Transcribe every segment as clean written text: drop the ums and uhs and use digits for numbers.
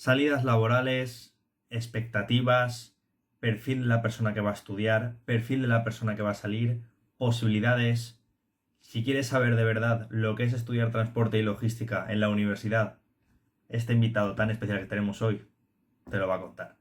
Salidas laborales, expectativas, perfil de la persona que va a estudiar, perfil de la persona que va a salir, posibilidades. Si quieres saber de verdad lo que es estudiar transporte y logística en la universidad, este invitado tan especial que tenemos hoy te lo va a contar.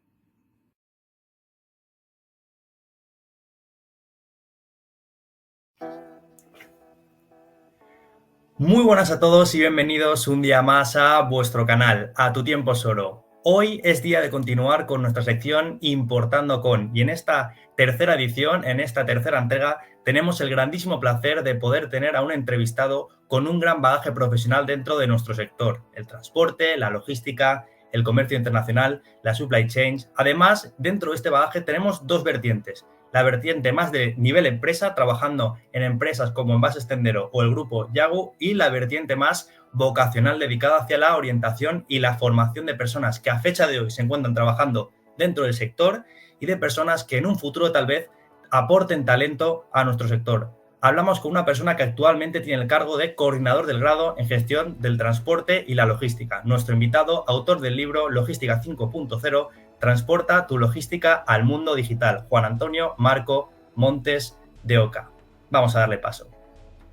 Muy buenas a todos y bienvenidos un día más a vuestro canal, A Tu Tiempo es Oro. Hoy es día de continuar con nuestra sección Importando con, y en esta tercera edición, en esta tercera entrega, tenemos el grandísimo placer de poder tener a un entrevistado con un gran bagaje profesional dentro de nuestro sector, el transporte, la logística, el comercio internacional, la supply chain. Además, dentro de este bagaje tenemos dos vertientes: la vertiente más de nivel empresa, trabajando en empresas como Envases Tendero o el grupo Yagu, y la vertiente más vocacional, dedicada hacia la orientación y la formación de personas que a fecha de hoy se encuentran trabajando dentro del sector y de personas que en un futuro tal vez aporten talento a nuestro sector. Hablamos con una persona que actualmente tiene el cargo de coordinador del grado en gestión del transporte y la logística. Nuestro invitado, autor del libro Logística 5.0, transporta tu logística al mundo digital, Juan Antonio Marco Montes de Oca. Vamos a darle paso.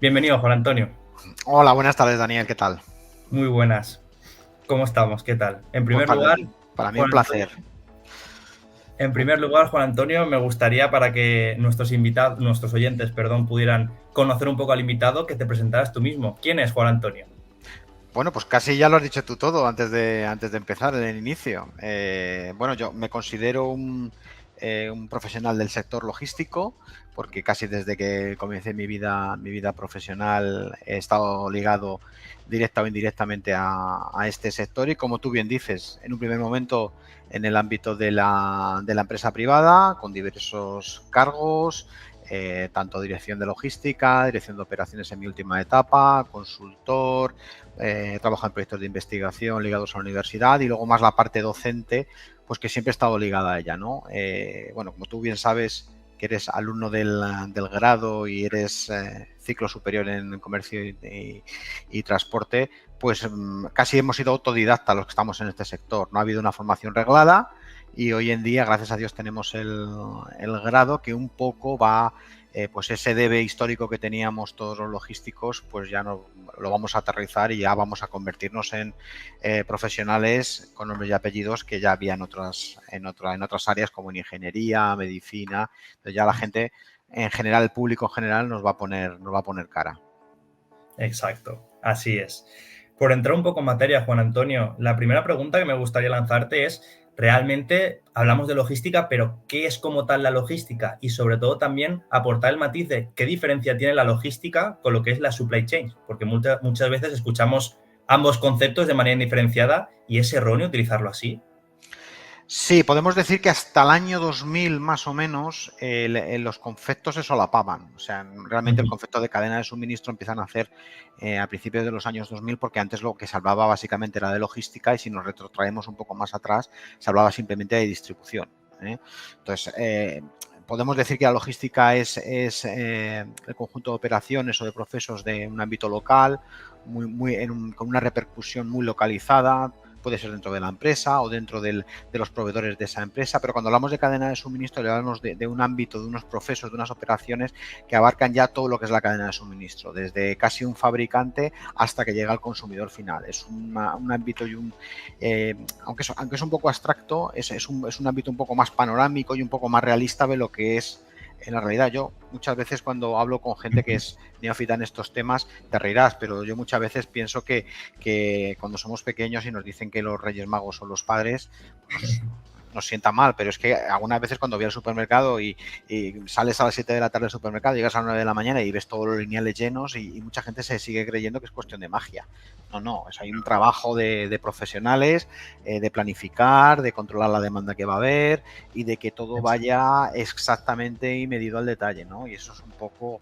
Bienvenido, Juan Antonio. Hola, buenas tardes, Daniel, ¿qué tal? Muy buenas. ¿Cómo estamos? ¿Qué tal? En Pues primer lugar, para mí un Juan placer. Antonio, Juan Antonio, me gustaría, para que nuestros oyentes, pudieran conocer un poco al invitado, que te presentaras tú mismo. ¿Quién es Juan Antonio? Bueno, pues casi ya lo has dicho tú todo antes de empezar, en el inicio. Bueno, yo me considero un profesional del sector logístico, porque casi desde que comencé mi vida profesional he estado ligado directa o indirectamente a este sector, y como tú bien dices, en un primer momento en el ámbito de la empresa privada, con diversos cargos, tanto dirección de logística, dirección de operaciones en mi última etapa, consultor, trabajo en proyectos de investigación ligados a la universidad, y luego más la parte docente, pues que siempre he estado ligada a ella, ¿no? Bueno, como tú bien sabes, que eres alumno del grado y eres ciclo superior en comercio y transporte, pues casi hemos sido autodidactas los que estamos en este sector. No ha habido una formación reglada, y hoy en día, gracias a Dios, tenemos el grado que un poco va, pues ese debe histórico que teníamos todos los logísticos, pues ya no lo vamos a aterrizar, y ya vamos a convertirnos en profesionales con nombres y apellidos que ya había en otras áreas, como en ingeniería, medicina. Entonces ya la gente en general, el público en general, nos va a poner cara. Exacto, así es. Por entrar un poco en materia, Juan Antonio, la primera pregunta que me gustaría lanzarte es: realmente hablamos de logística, pero ¿qué es como tal la logística? Y sobre todo también aportar el matiz de qué diferencia tiene la logística con lo que es la supply chain, porque muchas veces escuchamos ambos conceptos de manera indiferenciada y es erróneo utilizarlo así. Sí, podemos decir que hasta el año 2000 más o menos los conceptos se solapaban. O sea, realmente el concepto de cadena de suministro empiezan a hacer a principios de los años 2000, porque antes lo que se hablaba básicamente era de logística, y si nos retrotraemos un poco más atrás se hablaba simplemente de distribución, ¿eh? Entonces, podemos decir que la logística es el conjunto de operaciones o de procesos de un ámbito local, con una repercusión muy localizada. Puede ser dentro de la empresa o dentro de los proveedores de esa empresa, pero cuando hablamos de cadena de suministro, le hablamos de un ámbito, de unos procesos, de unas operaciones que abarcan ya todo lo que es la cadena de suministro, desde casi un fabricante hasta que llega al consumidor final. Es un ámbito y aunque es un poco abstracto, es un ámbito un poco más panorámico y un poco más realista de lo que es en la realidad. Yo muchas veces, cuando hablo con gente que es neófita en estos temas, te reirás, pero yo muchas veces pienso que cuando somos pequeños y nos dicen que los Reyes Magos son los padres, nos sienta mal, pero es que algunas veces cuando voy al supermercado y sales a las 7 de la tarde del supermercado, llegas a las 9 de la mañana y ves todos los lineales llenos, y mucha gente se sigue creyendo que es cuestión de magia. No, hay un trabajo de profesionales, de planificar, de controlar la demanda que va a haber, y de que todo vaya exactamente y medido al detalle, ¿no? Y eso es un poco,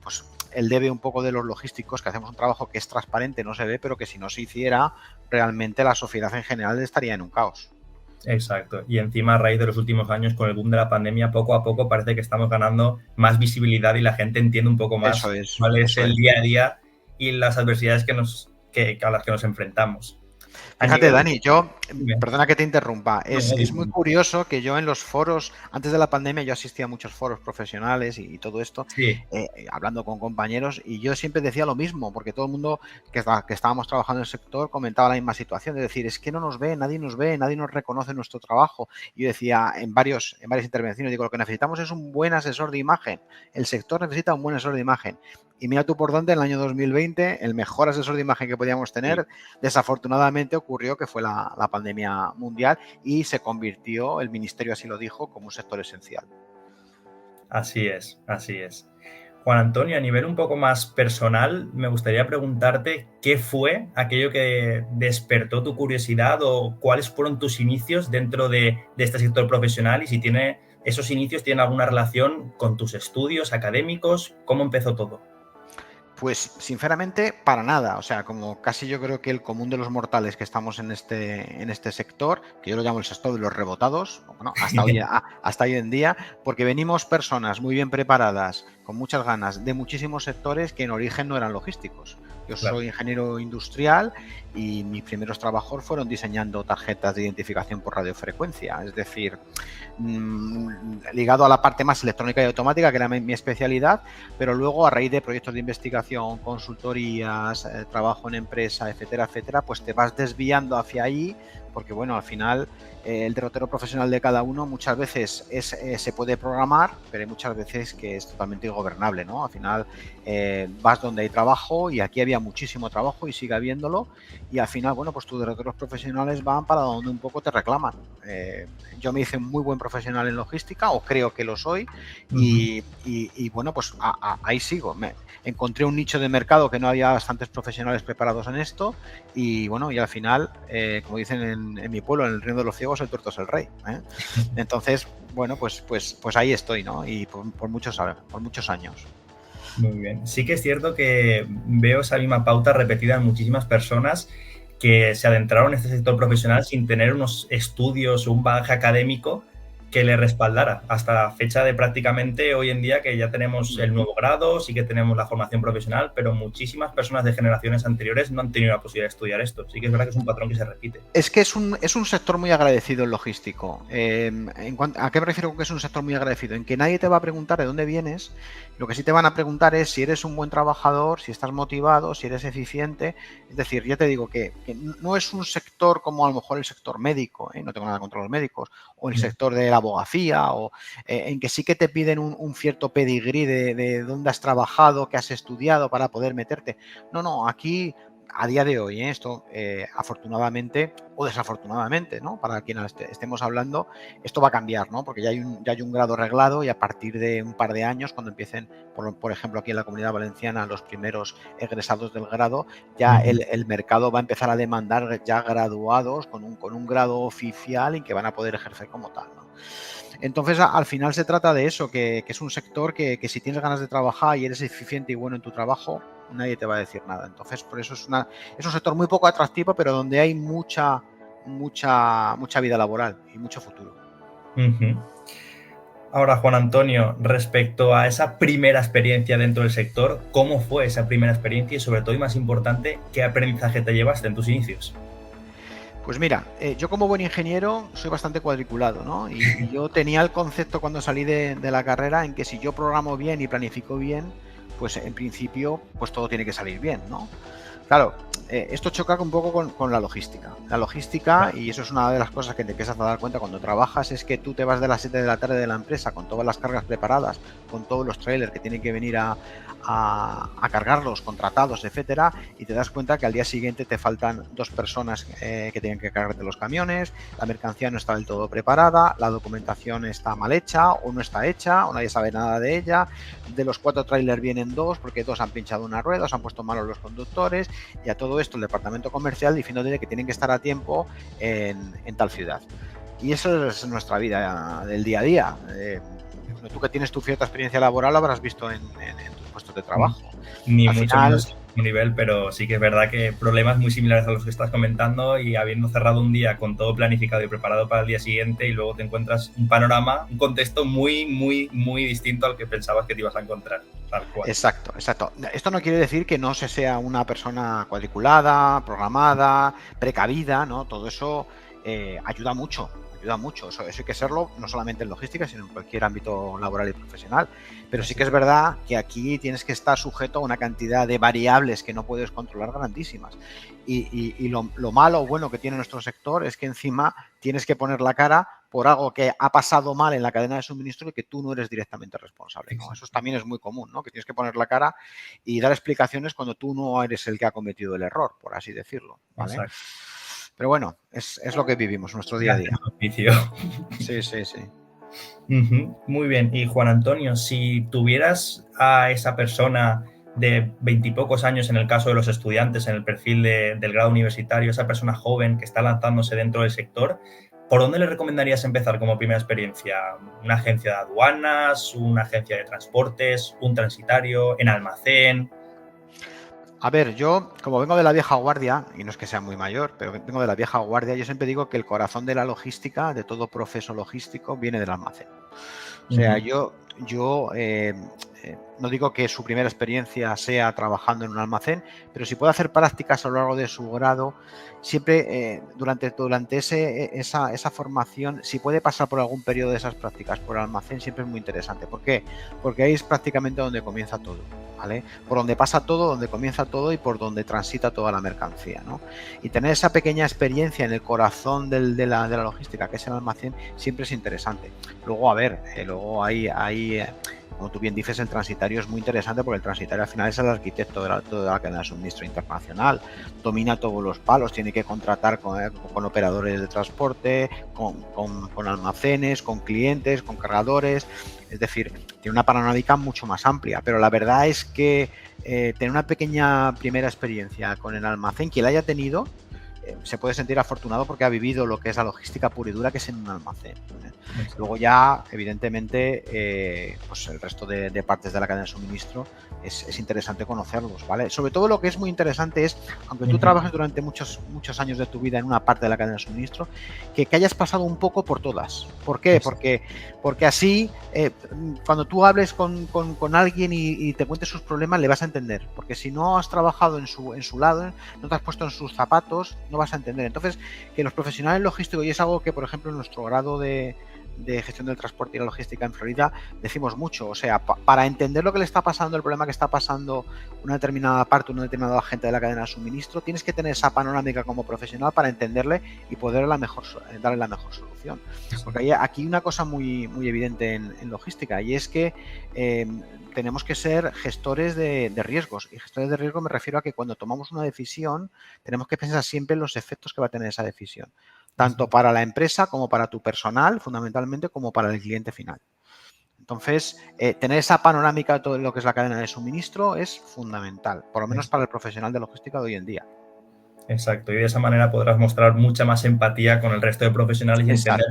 pues el debe un poco de los logísticos, que hacemos un trabajo que es transparente, no se ve, pero que si no se hiciera, realmente la sociedad en general estaría en un caos. Exacto. Y encima, a raíz de los últimos años, con el boom de la pandemia, poco a poco parece que estamos ganando más visibilidad y la gente entiende un poco más cuál es el día a día y las adversidades a las que nos enfrentamos. A Fíjate, nivel... Dani, yo, Dime. perdona que te interrumpa, No, no, es muy dime. curioso que yo en los foros, antes de la pandemia, yo asistía a muchos foros profesionales y todo esto, Sí, hablando con compañeros, y yo siempre decía lo mismo, porque todo el mundo que estábamos trabajando en el sector comentaba la misma situación, de decir, es que no nos ve, nadie nos reconoce nuestro trabajo. Y yo decía en varias intervenciones, digo, lo que necesitamos es un buen asesor de imagen, el sector necesita un buen asesor de imagen. Y mira tú por dónde, en el año 2020, el mejor asesor de imagen que podíamos sí. tener, desafortunadamente ocurrió que fue la pandemia mundial y se convirtió, el ministerio así lo dijo, como un sector esencial. Así es, así es. Juan Antonio, a nivel un poco más personal, me gustaría preguntarte qué fue aquello que despertó tu curiosidad o cuáles fueron tus inicios dentro de este sector profesional y si esos inicios tienen alguna relación con tus estudios académicos, ¿cómo empezó todo? Pues sinceramente, para nada. O sea, como casi yo creo que el común de los mortales que estamos en este sector, que yo lo llamo el sector de los rebotados, bueno, hasta hoy en día, porque venimos personas muy bien preparadas, con muchas ganas, de muchísimos sectores que en origen no eran logísticos. Yo Claro. soy ingeniero industrial y mis primeros trabajos fueron diseñando tarjetas de identificación por radiofrecuencia, es decir, ligado a la parte más electrónica y automática, que era mi especialidad, pero luego a raíz de proyectos de investigación, consultorías, trabajo en empresa, etcétera, etcétera, pues te vas desviando hacia ahí, porque bueno, al final el derrotero profesional de cada uno muchas veces se puede programar, pero hay muchas veces que es totalmente ingobernable, ¿no? Al final vas donde hay trabajo y aquí había muchísimo trabajo y sigue habiéndolo y al final, bueno, pues tus derroteros profesionales van para donde un poco te reclaman. Yo me hice un muy buen profesional en logística, o creo que lo soy, Ujú. y bueno, pues ahí sigo. Encontré un nicho de mercado que no había bastantes profesionales preparados en esto y bueno, y al final, como dicen en mi pueblo, en el reino de los ciegos, el tuerto es el rey. Entonces, bueno, pues ahí estoy, ¿no? Y por muchos años. Muy bien. Sí que es cierto que veo esa misma pauta repetida en muchísimas personas que se adentraron en este sector profesional sin tener unos estudios o un bagaje académico que le respaldara hasta fecha de prácticamente hoy en día que ya tenemos el nuevo grado, sí que tenemos la formación profesional, pero muchísimas personas de generaciones anteriores no han tenido la posibilidad de estudiar esto. Sí que es verdad que es un patrón que se repite. Es que es un sector muy agradecido el logístico. ¿A qué me refiero con que es un sector muy agradecido? En que nadie te va a preguntar de dónde vienes, lo que sí te van a preguntar es si eres un buen trabajador, si estás motivado, si eres eficiente. Es decir, ya te digo que no es un sector como a lo mejor el sector médico, no tengo nada contra los médicos, o el sector de la abogacía, o en que sí que te piden un cierto pedigrí de dónde has trabajado, qué has estudiado para poder meterte. No, aquí a día de hoy, esto afortunadamente o desafortunadamente, ¿no? Para quien estemos hablando, esto va a cambiar, ¿no? Porque ya hay un grado reglado y a partir de un par de años, cuando empiecen, por ejemplo, aquí en la Comunidad Valenciana, los primeros egresados del grado, ya Ujú. el mercado va a empezar a demandar ya graduados con un grado oficial y que van a poder ejercer como tal, ¿no? Entonces, al final se trata de eso, que es un sector que si tienes ganas de trabajar y eres eficiente y bueno en tu trabajo, nadie te va a decir nada. Entonces, por eso es un sector muy poco atractivo, pero donde hay mucha vida laboral y mucho futuro. Ujú. Ahora, Juan Antonio, respecto a esa primera experiencia dentro del sector, ¿cómo fue esa primera experiencia y sobre todo y más importante, qué aprendizaje te llevaste en tus inicios? Pues mira, yo como buen ingeniero soy bastante cuadriculado, ¿no? Y yo tenía el concepto cuando salí de la carrera en que si yo programo bien y planifico bien, pues en principio pues todo tiene que salir bien, ¿no? Claro, esto choca un poco con la logística. La logística, Claro. y eso es una de las cosas que te empiezas a dar cuenta cuando trabajas, es que tú te vas de las 7 de la tarde de la empresa con todas las cargas preparadas, con todos los trailers que tienen que venir a cargarlos, contratados, etcétera, y te das cuenta que al día siguiente te faltan 2 personas que tienen que cargarte los camiones, la mercancía no está del todo preparada, la documentación está mal hecha o no está hecha o nadie sabe nada de ella, de los 4 trailers vienen 2 porque 2 han pinchado una rueda, se han puesto malos los conductores, y a todo esto el departamento comercial diciéndole que tienen que estar a tiempo en tal ciudad. Y eso es nuestra vida del día a día. Tú que tienes tu cierta experiencia laboral lo habrás visto en tus puestos de trabajo. Ni Al mucho final, menos. mismo nivel, pero sí que es verdad que problemas muy similares a los que estás comentando y habiendo cerrado un día con todo planificado y preparado para el día siguiente y luego te encuentras un panorama, un contexto muy distinto al que pensabas que te ibas a encontrar, tal cual. Exacto, exacto. Esto no quiere decir que no se sea una persona cuadriculada, programada, precavida, ¿no? Todo eso ayuda mucho. Eso hay que serlo no solamente en logística, sino en cualquier ámbito laboral y profesional. Pero sí que es verdad que aquí tienes que estar sujeto a una cantidad de variables que no puedes controlar grandísimas. Y lo malo o bueno que tiene nuestro sector es que encima tienes que poner la cara por algo que ha pasado mal en la cadena de suministro y que tú no eres directamente responsable, ¿no? Eso también es muy común, ¿no? Que tienes que poner la cara y dar explicaciones cuando tú no eres el que ha cometido el error, por así decirlo, ¿vale? Exacto. Pero bueno, es lo que vivimos, nuestro día a día. Sí. Muy bien. Y Juan Antonio, si tuvieras a esa persona de 20 y pocos años, en el caso de los estudiantes, en el perfil del grado universitario, esa persona joven que está lanzándose dentro del sector, ¿por dónde le recomendarías empezar como primera experiencia? ¿Una agencia de aduanas, una agencia de transportes, un transitario, en almacén? A ver, yo, como vengo de la vieja guardia, y no es que sea muy mayor, pero vengo de la vieja guardia, yo siempre digo que el corazón de la logística, de todo proceso logístico, viene del almacén. O sea, no digo que su primera experiencia sea trabajando en un almacén, pero si puede hacer prácticas a lo largo de su grado, siempre durante esa formación, si puede pasar por algún periodo de esas prácticas por el almacén, siempre es muy interesante. ¿Por qué? Porque ahí es prácticamente donde comienza todo, ¿vale? Por donde pasa todo, donde comienza todo y por donde transita toda la mercancía, ¿no? Y tener esa pequeña experiencia en el corazón de la logística, que es el almacén, siempre es interesante. Luego, a ver, luego hay como tú bien dices, el transitario es muy interesante porque el transitario al final es el arquitecto de toda la cadena de suministro internacional, domina todos los palos, tiene que contratar con operadores de transporte, con almacenes, con clientes, con cargadores, es decir, tiene una panorámica mucho más amplia, pero la verdad es que tener una pequeña primera experiencia con el almacén, quien la haya tenido, se puede sentir afortunado porque ha vivido lo que es la logística pura y dura, que es en un almacén. Luego ya, evidentemente, pues el resto de partes de la cadena de suministro es interesante conocerlos, ¿vale? Sobre todo lo que es muy interesante es, aunque tú trabajes durante muchos años de tu vida en una parte de la cadena de suministro, que hayas pasado un poco por todas. ¿Por qué? Porque así, cuando tú hables con alguien y te cuentes sus problemas, le vas a entender. Porque si no has trabajado en su lado, no te has puesto en sus zapatos, no vas a entender. Entonces, que los profesionales logísticos, y es algo que, por ejemplo, en nuestro grado de gestión del transporte y la logística en Florida decimos mucho, o sea, para entender lo que le está pasando, el problema que está pasando una determinada parte, un determinado agente de la cadena de suministro, tienes que tener esa panorámica como profesional para entenderle y poder darle la mejor solución. Porque hay aquí una cosa muy evidente en logística, y es que tenemos que ser gestores de riesgos. Y gestores de riesgo me refiero a que cuando tomamos una decisión tenemos que pensar siempre en los efectos que va a tener esa decisión, tanto para la empresa como para tu personal, fundamentalmente, como para el cliente final. Entonces, tener esa panorámica de todo lo que es la cadena de suministro es fundamental, por lo menos para el profesional de logística de hoy en día. Exacto, y de esa manera podrás mostrar mucha más empatía con el resto de profesionales y entender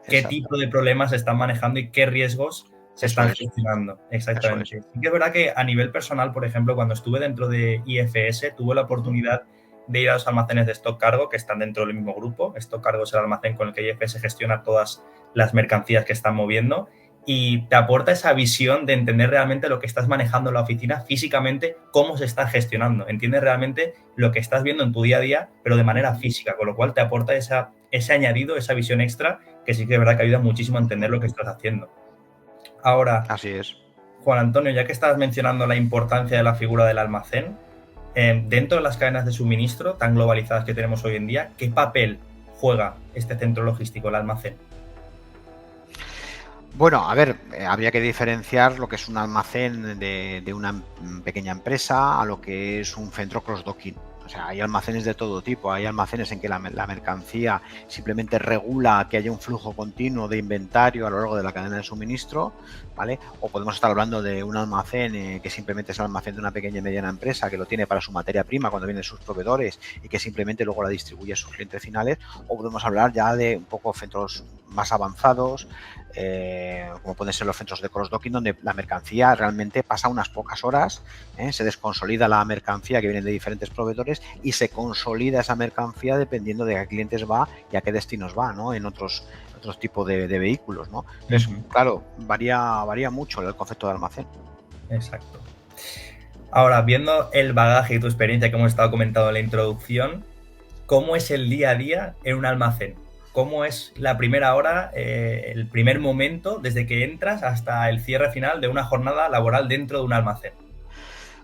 qué tipo de problemas se están manejando y qué riesgos se están gestionando. Exactamente. Sí que es verdad que a nivel personal, por ejemplo, cuando estuve dentro de IFS, tuve la oportunidad de ir a los almacenes de Stock Cargo, que están dentro del mismo grupo. Stock Cargo es el almacén con el que IFS gestiona todas las mercancías que están moviendo, y te aporta esa visión de entender realmente lo que estás manejando en la oficina físicamente, cómo se está gestionando. Entiendes realmente lo que estás viendo en tu día a día, pero de manera física, con lo cual te aporta ese añadido, esa visión extra, que sí que es verdad que ayuda muchísimo a entender lo que estás haciendo. Ahora, así es. Juan Antonio, ya que estabas mencionando la importancia de la figura del almacén, dentro de las cadenas de suministro tan globalizadas que tenemos hoy en día, ¿qué papel juega este centro logístico, el almacén? Bueno, a ver, habría que diferenciar lo que es un almacén de una pequeña empresa a lo que es un centro cross-docking. O sea, hay almacenes de todo tipo. Hay almacenes en que la mercancía simplemente regula que haya un flujo continuo de inventario a lo largo de la cadena de suministro, ¿vale? O podemos estar hablando de un almacén que simplemente es el almacén de una pequeña y mediana empresa que lo tiene para su materia prima cuando vienen sus proveedores y que simplemente luego la distribuye a sus clientes finales. O podemos hablar ya de un poco centros más avanzados, como pueden ser los centros de cross-docking, donde la mercancía realmente pasa unas pocas horas, se desconsolida la mercancía que viene de diferentes proveedores y se consolida esa mercancía dependiendo de a qué clientes va y a qué destinos va, ¿no? En otros tipos de vehículos, ¿no? Entonces, claro, varía mucho el concepto de almacén. Exacto. Ahora, viendo el bagaje y tu experiencia que hemos estado comentando en la introducción, ¿cómo es el día a día en un almacén? ¿Cómo es la primera hora, el primer momento desde que entras hasta el cierre final de una jornada laboral dentro de un almacén?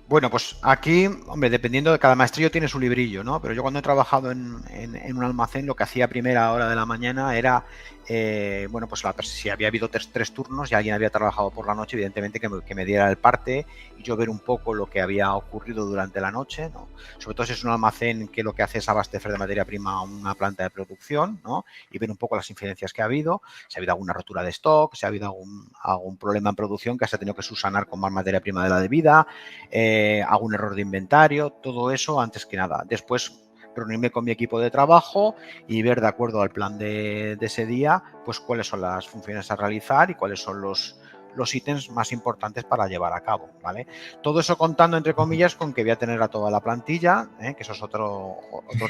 Bueno, pues aquí, hombre, dependiendo de cada maestrillo tiene su librillo, ¿no? Pero yo cuando he trabajado en un almacén, lo que hacía a primera hora de la mañana era, bueno, pues si había habido tres turnos y alguien había trabajado por la noche, evidentemente que me diera el parte y yo ver un poco lo que había ocurrido durante la noche, ¿no? Sobre todo si es un almacén que lo que hace es abastecer de materia prima a una planta de producción, ¿no? Y ver un poco las incidencias que ha habido, si ha habido alguna rotura de stock, si ha habido algún problema en producción que se ha tenido que subsanar con más materia prima de la debida, algún error de inventario, todo eso antes que nada. Después reunirme con mi equipo de trabajo y ver de acuerdo al plan de ese día, pues cuáles son las funciones a realizar y cuáles son los ítems más importantes para llevar a cabo, ¿vale? Todo eso contando, entre comillas, con que voy a tener a toda la plantilla, que eso es otro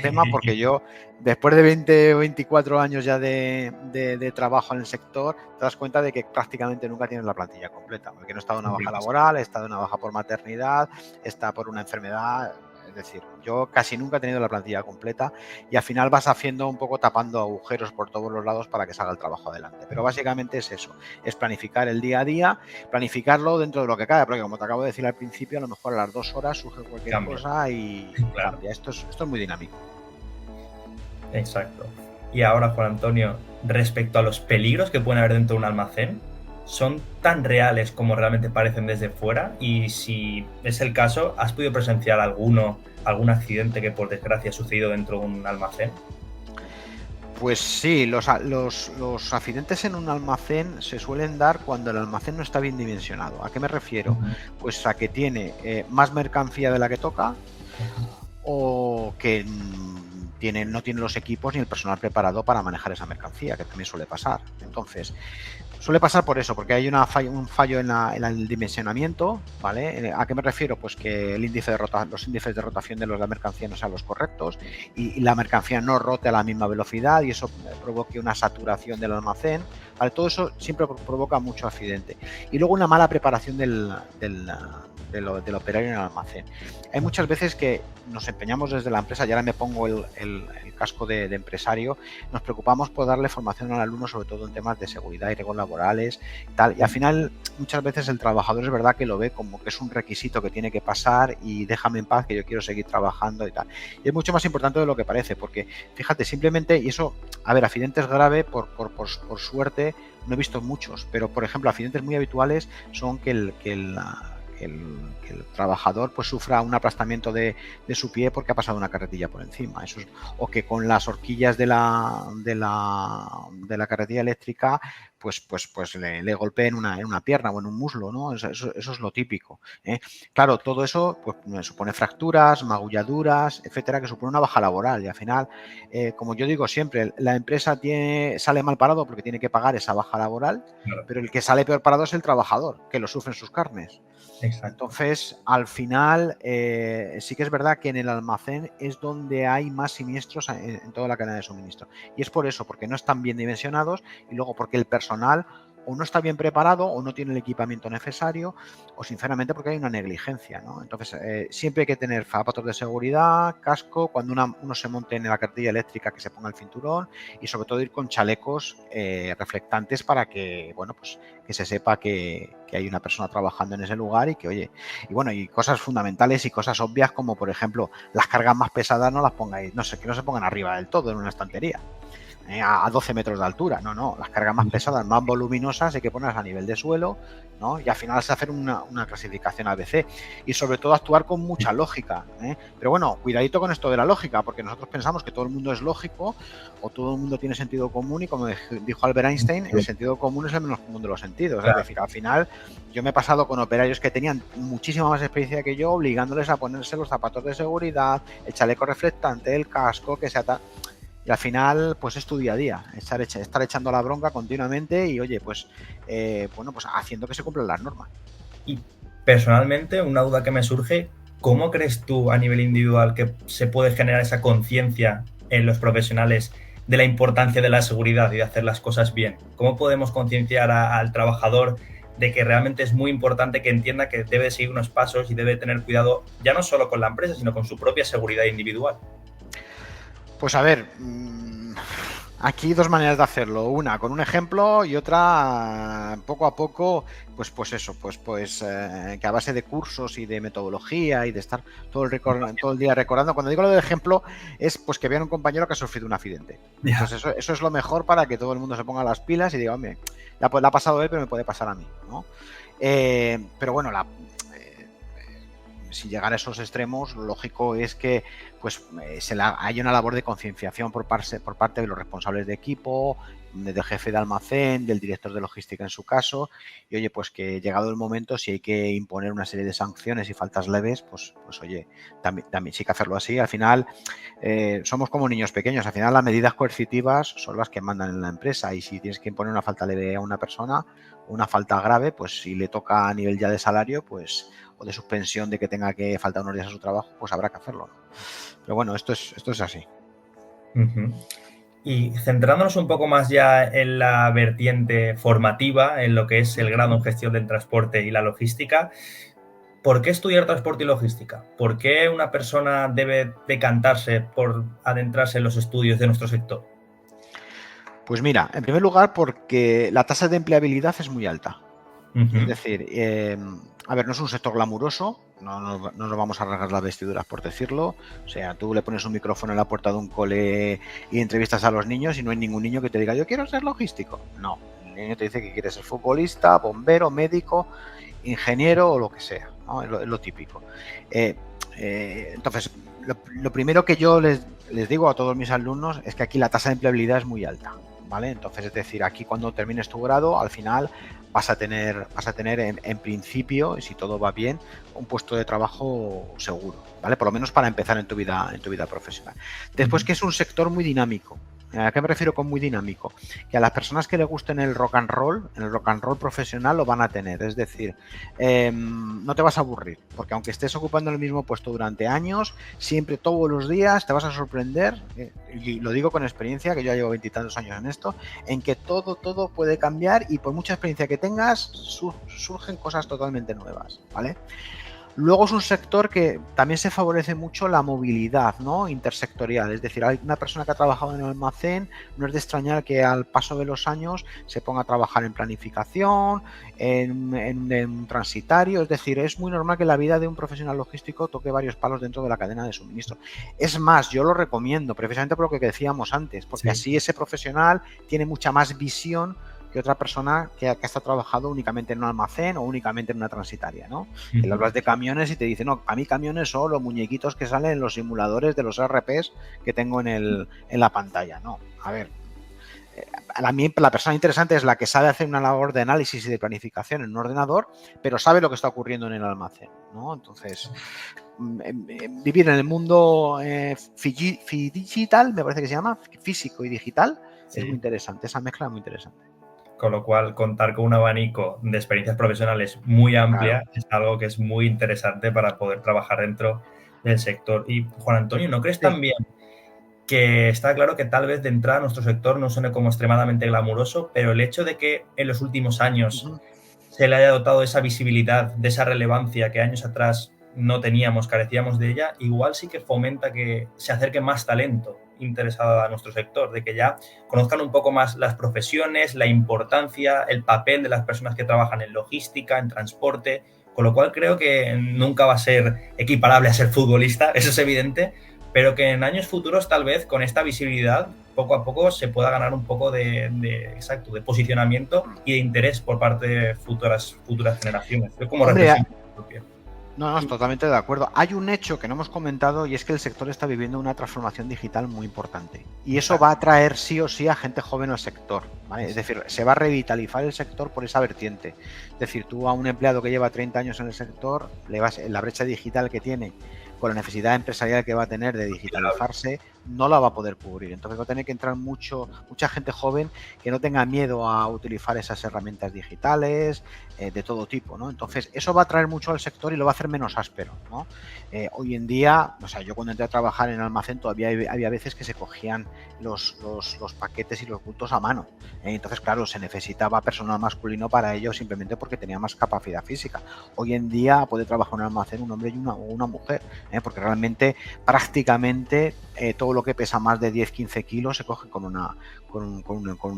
tema, porque yo, después de 20 o 24 años ya de trabajo en el sector, te das cuenta de que prácticamente nunca tienes la plantilla completa, porque no he estado en una baja laboral, he estado en una baja por maternidad, está por una enfermedad. Es decir, yo casi nunca he tenido la plantilla completa y al final vas haciendo un poco tapando agujeros por todos los lados para que salga el trabajo adelante. Pero básicamente es eso, es planificar el día a día, planificarlo dentro de lo que cabe, porque como te acabo de decir al principio, a lo mejor a las 2 horas surge cualquier cosa y cambia. Esto es muy dinámico. Exacto. Y ahora, Juan Antonio, respecto a los peligros que pueden haber dentro de un almacén, ¿son tan reales como realmente parecen desde fuera? Y si es el caso, ¿has podido presenciar algún accidente que por desgracia ha sucedido dentro de un almacén? Pues sí, los accidentes en un almacén se suelen dar cuando el almacén no está bien dimensionado. ¿A qué me refiero? Pues a que tiene más mercancía de la que toca o que no tiene los equipos ni el personal preparado para manejar esa mercancía, que también suele pasar. Entonces, suele pasar por eso, porque hay un fallo en el dimensionamiento, ¿vale? ¿A qué me refiero? Pues que los índices de rotación de la mercancía no sean los correctos y la mercancía no rote a la misma velocidad y eso provoque una saturación del almacén, ¿vale? Todo eso siempre provoca mucho accidente. Y luego una mala preparación del operario en el almacén. Hay muchas veces que nos empeñamos desde la empresa, y ahora me pongo el casco de empresario, nos preocupamos por darle formación al alumno, sobre todo en temas de seguridad y riesgos laborales, tal, y al final muchas veces el trabajador es verdad que lo ve como que es un requisito que tiene que pasar y déjame en paz que yo quiero seguir trabajando y tal. Y es mucho más importante de lo que parece, porque fíjate, simplemente, y eso, a ver, accidentes graves, por suerte, no he visto muchos, pero por ejemplo, accidentes muy habituales son que el trabajador pues sufra un aplastamiento de su pie porque ha pasado una carretilla por encima. Eso es, o que con las horquillas de la carretilla eléctrica pues le golpeen en una pierna o en un muslo, ¿no? Eso es lo típico, ¿eh? Claro, todo eso pues supone fracturas, magulladuras, etcétera, que supone una baja laboral y al final, como yo digo siempre, la empresa sale mal parado porque tiene que pagar esa baja laboral, pero el que sale peor parado es el trabajador, que lo sufre en sus carnes. Exacto. Entonces, al final, sí que es verdad que en el almacén es donde hay más siniestros en toda la cadena de suministro. Y es por eso, porque no están bien dimensionados y luego porque el personal o no está bien preparado o no tiene el equipamiento necesario o sinceramente porque hay una negligencia, ¿no? Entonces, siempre hay que tener zapatos de seguridad, casco, cuando uno se monte en la carretilla eléctrica que se ponga el cinturón y sobre todo ir con chalecos reflectantes para que, bueno, pues que se sepa que hay una persona trabajando en ese lugar y que, oye, y bueno, y cosas fundamentales y cosas obvias como, por ejemplo, las cargas más pesadas no las pongáis, no sé, que no se pongan arriba del todo en una estantería. A 12 metros de altura, no, las cargas más pesadas, más voluminosas hay que ponerlas a nivel de suelo, ¿no? Y al final es hacer una clasificación ABC y sobre todo actuar con mucha lógica, ¿eh? Pero bueno, cuidadito con esto de la lógica, porque nosotros pensamos que todo el mundo es lógico o todo el mundo tiene sentido común y como dijo Albert Einstein, el sentido común es el menos común de los sentidos, claro. Es decir, al final yo me he pasado con operarios que tenían muchísima más experiencia que yo, obligándoles a ponerse los zapatos de seguridad, el chaleco reflectante, el casco, que sea tal. y al final pues es tu día a día, estar echando la bronca continuamente y oye, pues bueno, pues haciendo que se cumplan las normas. Y personalmente, una duda que me surge, ¿cómo crees tú a nivel individual que se puede generar esa conciencia en los profesionales de la importancia de la seguridad y de hacer las cosas bien? ¿Cómo podemos concienciar al trabajador de que realmente es muy importante que entienda que debe seguir unos pasos y debe tener cuidado ya no solo con la empresa, sino con su propia seguridad individual? Pues a ver, aquí dos maneras de hacerlo. Una con un ejemplo y otra poco a poco, pues eso, que a base de cursos y de metodología y de estar todo el día recordando. Cuando digo lo del ejemplo es pues que vean un compañero que ha sufrido un accidente. Ya. Pues eso es lo mejor para que todo el mundo se ponga las pilas y diga, hombre, la ha pasado él, pero me puede pasar a mí, ¿no? Pero bueno, si llegar a esos extremos, lo lógico es que pues haya una labor de concienciación por parte de los responsables de equipo, del jefe de almacén, del director de logística en su caso, y oye, pues que llegado el momento, si hay que imponer una serie de sanciones y faltas leves, pues oye, también sí que hacerlo así. Al final somos como niños pequeños, al final las medidas coercitivas son las que mandan en la empresa, y si tienes que imponer una falta leve a una persona, una falta grave, pues si le toca a nivel ya de salario, pues o de suspensión de que tenga que faltar unos días a su trabajo, pues habrá que hacerlo, ¿no? Pero bueno, esto es así. Uh-huh. Y centrándonos un poco más ya en la vertiente formativa, en lo que es el grado en gestión del transporte y la logística, ¿por qué estudiar transporte y logística? ¿Por qué una persona debe decantarse por adentrarse en los estudios de nuestro sector? Pues mira, en primer lugar porque la tasa de empleabilidad es muy alta. Es Uh-huh. decir, a ver, no es un sector glamuroso, no nos vamos a rasgar las vestiduras por decirlo. O sea, tú le pones un micrófono en la puerta de un cole y entrevistas a los niños y no hay ningún niño que te diga, yo quiero ser logístico. No, el niño te dice que quiere ser futbolista, bombero, médico, ingeniero o lo que sea, ¿no? Es lo típico. Entonces, lo primero que yo les digo a todos mis alumnos es que aquí la tasa de empleabilidad es muy alta, ¿vale? Entonces, es decir, aquí cuando termines tu grado, al final vas a tener en principio, si todo va bien, un puesto de trabajo seguro, ¿vale? Por lo menos para empezar en tu vida profesional. Después, que es un sector muy dinámico. ¿A qué me refiero con muy dinámico? Que a las personas que les gusten el rock and roll profesional lo van a tener. Es decir, no te vas a aburrir, porque aunque estés ocupando el mismo puesto durante años, siempre todos los días te vas a sorprender, y lo digo con experiencia, que yo ya llevo 20 y tantos años en esto, en que todo puede cambiar y por mucha experiencia que tengas, surgen cosas totalmente nuevas, ¿vale? Luego es un sector que también se favorece mucho la movilidad, ¿no? Intersectorial, es decir, hay una persona que ha trabajado en el almacén, no es de extrañar que al paso de los años se ponga a trabajar en planificación, en transitario, es decir, es muy normal que la vida de un profesional logístico toque varios palos dentro de la cadena de suministro. Es más, yo lo recomiendo, precisamente por lo que decíamos antes, porque así ese profesional tiene mucha más visión que otra persona que ha estado trabajando únicamente en un almacén o únicamente en una transitaria, ¿no? Uh-huh. Que le hablas de camiones y te dicen, no, a mí camiones son los muñequitos que salen en los simuladores de los RPs que tengo en la pantalla. No, a ver, a mí la persona interesante es la que sabe hacer una labor de análisis y de planificación en un ordenador, pero sabe lo que está ocurriendo en el almacén, ¿no? Entonces, vivir en el mundo digital, me parece que se llama, físico y digital, es muy interesante, esa mezcla es muy interesante. Con lo cual, contar con un abanico de experiencias profesionales muy amplia, claro, es algo que es muy interesante para poder trabajar dentro del sector. Y, Juan Antonio, ¿no crees también que está claro que tal vez de entrada nuestro sector no suene como extremadamente glamuroso, pero el hecho de que en los últimos años se le haya dotado esa visibilidad, de esa relevancia que años atrás no teníamos, carecíamos de ella, igual sí que fomenta que se acerque más talento interesado a nuestro sector, de que ya conozcan un poco más las profesiones, la importancia, el papel de las personas que trabajan en logística, en transporte, con lo cual creo que nunca va a ser equiparable a ser futbolista, eso es evidente, pero que en años futuros tal vez con esta visibilidad poco a poco se pueda ganar un poco de posicionamiento y de interés por parte de futuras generaciones. Yo como reflexión propia. No, es totalmente de acuerdo. Hay un hecho que no hemos comentado y es que el sector está viviendo una transformación digital muy importante. Y eso va a atraer sí o sí a gente joven al sector, ¿vale? Es decir, se va a revitalizar el sector por esa vertiente. Es decir, tú a un empleado que lleva 30 años en el sector, le vas en la brecha digital que tiene, con la necesidad empresarial que va a tener de digitalizarse, no la va a poder cubrir. Entonces va a tener que entrar mucha gente joven que no tenga miedo a utilizar esas herramientas digitales de todo tipo, ¿no? Entonces eso va a atraer mucho al sector y lo va a hacer menos áspero, ¿no? Hoy en día, o sea, yo cuando entré a trabajar en almacén todavía había veces que se cogían los paquetes y los bultos a mano. Entonces, claro, se necesitaba personal masculino para ello simplemente porque tenía más capacidad física. Hoy en día puede trabajar en un almacén un hombre y una mujer, porque realmente prácticamente todo lo que pesa más de 10-15 kilos se coge con una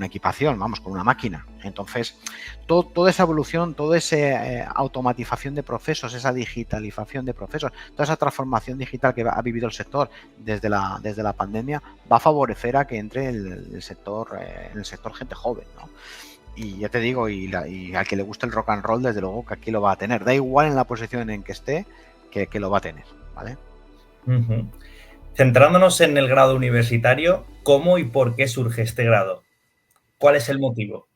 equipación, vamos, con una máquina. Entonces, toda esa evolución, toda esa automatización de procesos, esa digitalización de procesos, toda esa transformación digital que ha vivido el sector desde la pandemia va a favorecer a que entre en el sector gente joven, ¿no? Y ya te digo, y al que le guste el rock and roll, desde luego que aquí lo va a tener. Da igual en la posición en que esté, que lo va a tener, ¿vale? Uh-huh. Centrándonos en el grado universitario, ¿cómo y por qué surge este grado? ¿Cuál es el motivo?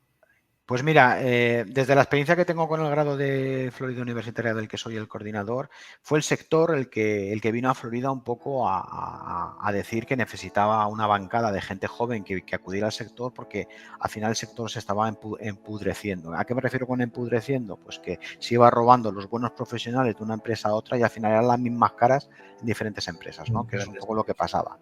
Pues mira, desde la experiencia que tengo con el grado de Florida Universitaria del que soy el coordinador, fue el sector el que vino a Florida un poco a decir que necesitaba una bancada de gente joven que acudiera al sector porque al final el sector se estaba empudreciendo. ¿A qué me refiero con empudreciendo? Pues que se iba robando los buenos profesionales de una empresa a otra y al final eran las mismas caras en diferentes empresas, ¿no? Que es un poco lo que pasaba.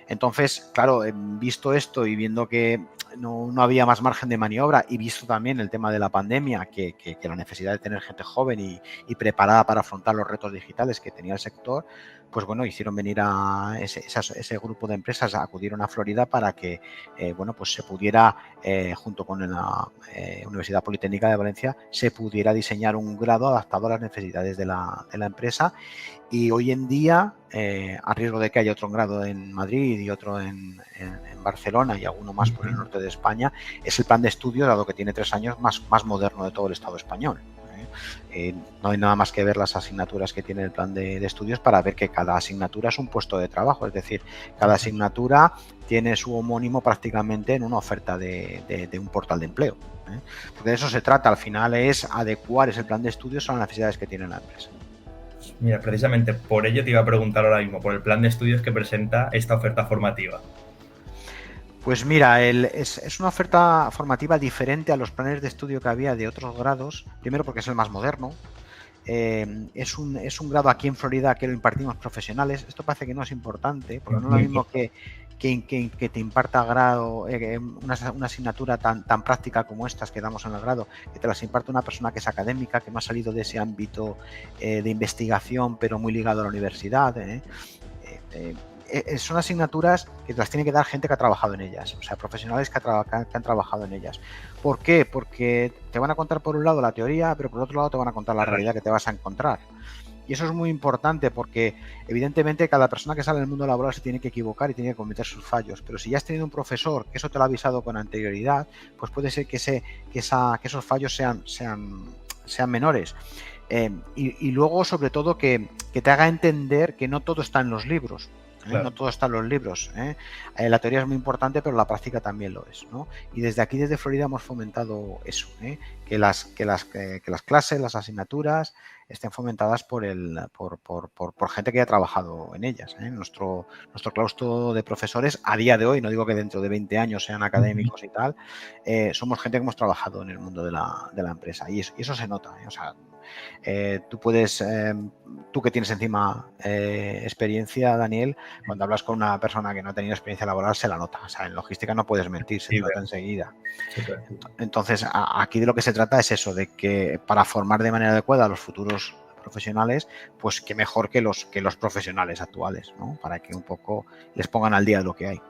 Entonces, claro, visto esto y viendo que no había más margen de maniobra y visto también el tema de la pandemia, que la necesidad de tener gente joven y preparada para afrontar los retos digitales que tenía el sector, pues bueno, hicieron venir a ese grupo de empresas, acudieron a Florida para que pues se pudiera, junto con la Universidad Politécnica de Valencia, se pudiera diseñar un grado adaptado a las necesidades de la empresa. Y hoy en día, a riesgo de que haya otro grado en Madrid y otro en Barcelona y alguno más por el norte de España, es el plan de estudio, dado que tiene 3 años, más moderno de todo el Estado español. No hay nada más que ver las asignaturas que tiene el plan de estudios para ver que cada asignatura es un puesto de trabajo, es decir, cada asignatura tiene su homónimo prácticamente en una oferta de un portal de empleo. Porque de eso se trata, al final es adecuar ese plan de estudios a las necesidades que tiene la empresa. Mira, precisamente por ello te iba a preguntar ahora mismo, por el plan de estudios que presenta esta oferta formativa. Pues mira, es una oferta formativa diferente a los planes de estudio que había de otros grados, primero porque es el más moderno. Es un grado aquí en Florida que lo impartimos profesionales. Esto parece que no es importante, porque no es lo mismo que te imparta grado, una asignatura tan práctica como estas que damos en el grado, que te las imparte una persona que es académica, que no ha salido de ese ámbito de investigación, pero muy ligado a la universidad. Son asignaturas que las tiene que dar gente que ha trabajado en ellas, o sea, profesionales que han trabajado en ellas. ¿Por qué? Porque te van a contar por un lado la teoría, pero por otro lado te van a contar la realidad que te vas a encontrar. Y eso es muy importante porque evidentemente cada persona que sale del mundo laboral se tiene que equivocar y tiene que cometer sus fallos, pero si ya has tenido un profesor que eso te lo ha avisado con anterioridad, pues puede ser que esos fallos sean menores. Y luego, sobre todo, que te haga entender que no todo está en los libros. Claro. No todo está en los libros. La teoría es muy importante, pero la práctica también lo es, ¿no? Y desde aquí, desde Florida, hemos fomentado eso, que las clases, las asignaturas estén fomentadas por gente que haya trabajado en ellas. Nuestro claustro de profesores, a día de hoy, no digo que dentro de 20 años sean académicos y tal, somos gente que hemos trabajado en el mundo de la empresa y eso se nota. O sea, tú que tienes encima experiencia, Daniel, cuando hablas con una persona que no ha tenido experiencia laboral se la nota. O sea, en logística no puedes mentir, se nota enseguida. Sí, claro. Entonces, aquí de lo que se trata es eso, de que para formar de manera adecuada a los futuros profesionales, pues qué mejor que los profesionales actuales, ¿no? Para que un poco les pongan al día de lo que hay.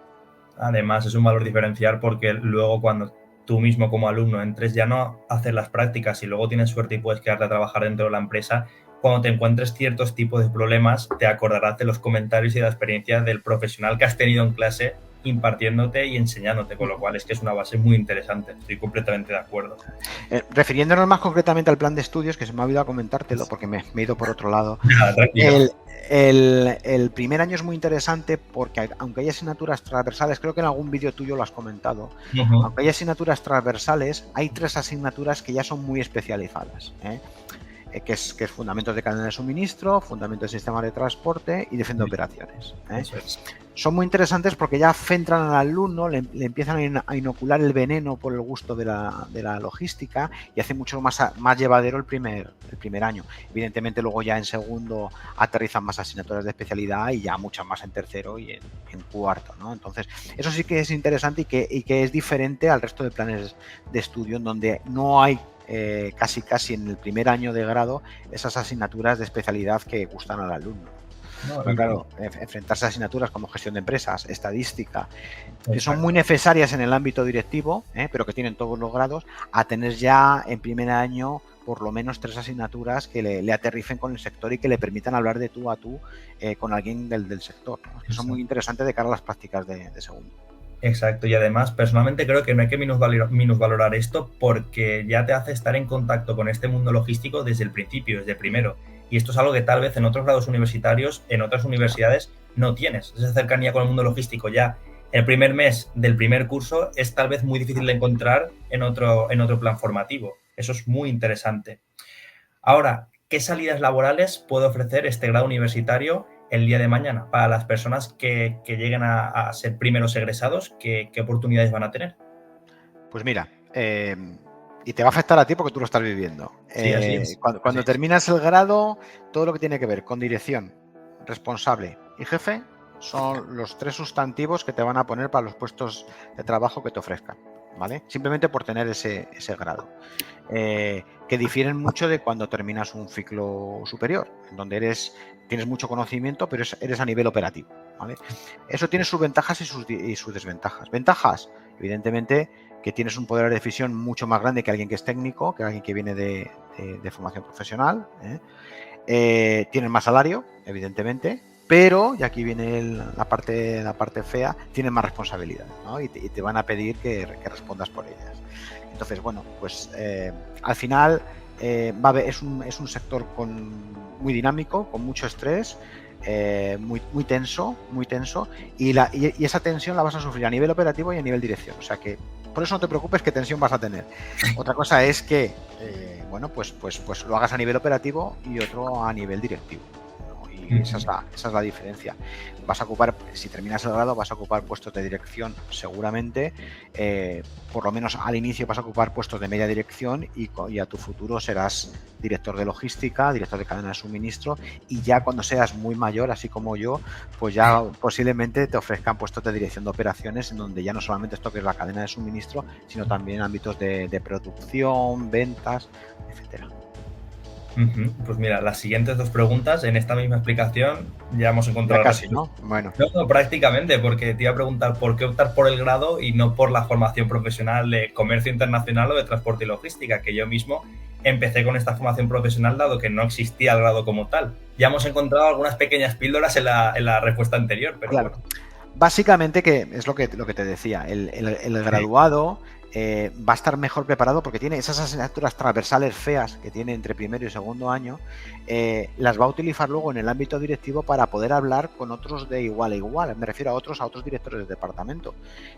Además, es un valor diferencial porque luego cuando tú mismo como alumno entres ya no a hacer las prácticas y luego tienes suerte y puedes quedarte a trabajar dentro de la empresa, cuando te encuentres ciertos tipos de problemas te acordarás de los comentarios y de la experiencia del profesional que has tenido en clase impartiéndote y enseñándote, con lo cual es que es una base muy interesante. Estoy completamente de acuerdo. Refiriéndonos más concretamente al plan de estudios, que se me ha olvidado comentártelo porque me he ido por otro lado. El primer año es muy interesante porque aunque hay asignaturas transversales, creo que en algún vídeo tuyo lo has comentado, aunque hay asignaturas transversales, hay 3 asignaturas que ya son muy especializadas. que es fundamentos de cadena de suministro, fundamentos de sistemas de transporte y defensa de operaciones. Eso es. Son muy interesantes porque ya centran al alumno, le empiezan a inocular el veneno por el gusto de la logística y hace mucho más llevadero el primer año. Evidentemente luego ya en segundo aterrizan más asignaturas de especialidad y ya muchas más en tercero y en cuarto, ¿no? Entonces eso sí que es interesante y que es diferente al resto de planes de estudio en donde no hay casi en el primer año de grado esas asignaturas de especialidad que gustan al alumno. No, Pero claro, enfrentarse a asignaturas como gestión de empresas, estadística, que son exacto. muy necesarias en el ámbito directivo, pero que tienen todos los grados, a tener ya en primer año por lo menos 3 asignaturas que le aterricen con el sector y que le permitan hablar de tú a tú con alguien del sector, ¿no? Que son muy interesantes de cara a las prácticas de segundo. Exacto, y además personalmente creo que no hay que minusvalorar esto porque ya te hace estar en contacto con este mundo logístico desde el principio, desde primero. Y esto es algo que tal vez en otros grados universitarios, en otras universidades, no tienes. Esa cercanía con el mundo logístico ya el primer mes del primer curso es tal vez muy difícil de encontrar en otro plan formativo. Eso es muy interesante. Ahora, ¿qué salidas laborales puede ofrecer este grado universitario el día de mañana para las personas que lleguen a ser primeros egresados? ¿Qué oportunidades van a tener? Pues mira, y te va a afectar a ti porque tú lo estás viviendo. Sí, así es. Cuando terminas el grado, todo lo que tiene que ver con dirección, responsable y jefe son los 3 sustantivos que te van a poner para los puestos de trabajo que te ofrezcan, ¿vale? Simplemente por tener ese grado. Que difieren mucho de cuando terminas un ciclo superior, en donde tienes mucho conocimiento, pero eres a nivel operativo, ¿vale? Eso tiene sus ventajas y sus desventajas. Ventajas, evidentemente, que tienes un poder de decisión mucho más grande que alguien que es técnico, que alguien que viene de formación profesional. Tienes más salario, evidentemente, pero, y aquí viene la parte fea, tienes más responsabilidades, ¿no? Y te van a pedir que respondas por ellas. Entonces, bueno, pues al final es un sector muy dinámico, con mucho estrés, muy tenso, y esa tensión la vas a sufrir a nivel operativo y a nivel dirección. O sea que por eso no te preocupes qué tensión vas a tener. Otra cosa es que, bueno, pues lo hagas a nivel operativo y otro a nivel directivo, ¿no? Y esa es la diferencia. Vas a ocupar, si terminas el grado, vas a ocupar puestos de dirección seguramente, por lo menos al inicio vas a ocupar puestos de media dirección y a tu futuro serás director de logística, director de cadena de suministro, y ya cuando seas muy mayor, así como yo, pues ya posiblemente te ofrezcan puestos de dirección de operaciones en donde ya no solamente toques la cadena de suministro, sino también ámbitos de producción, ventas, etcétera. Pues mira, las siguientes 2 preguntas, en esta misma explicación ya hemos encontrado Ya casi, ¿no? Bueno. No, prácticamente, porque te iba a preguntar por qué optar por el grado y no por la formación profesional de comercio internacional o de transporte y logística, que yo mismo empecé con esta formación profesional dado que no existía el grado como tal. Ya hemos encontrado algunas pequeñas píldoras en la respuesta anterior, pero claro. bueno. Básicamente, que es lo que te decía, el graduado va a estar mejor preparado porque tiene esas asignaturas transversales feas que tiene entre primero y segundo año, las va a utilizar luego en el ámbito directivo para poder hablar con otros de igual a igual. Me refiero a otros directores de departamento.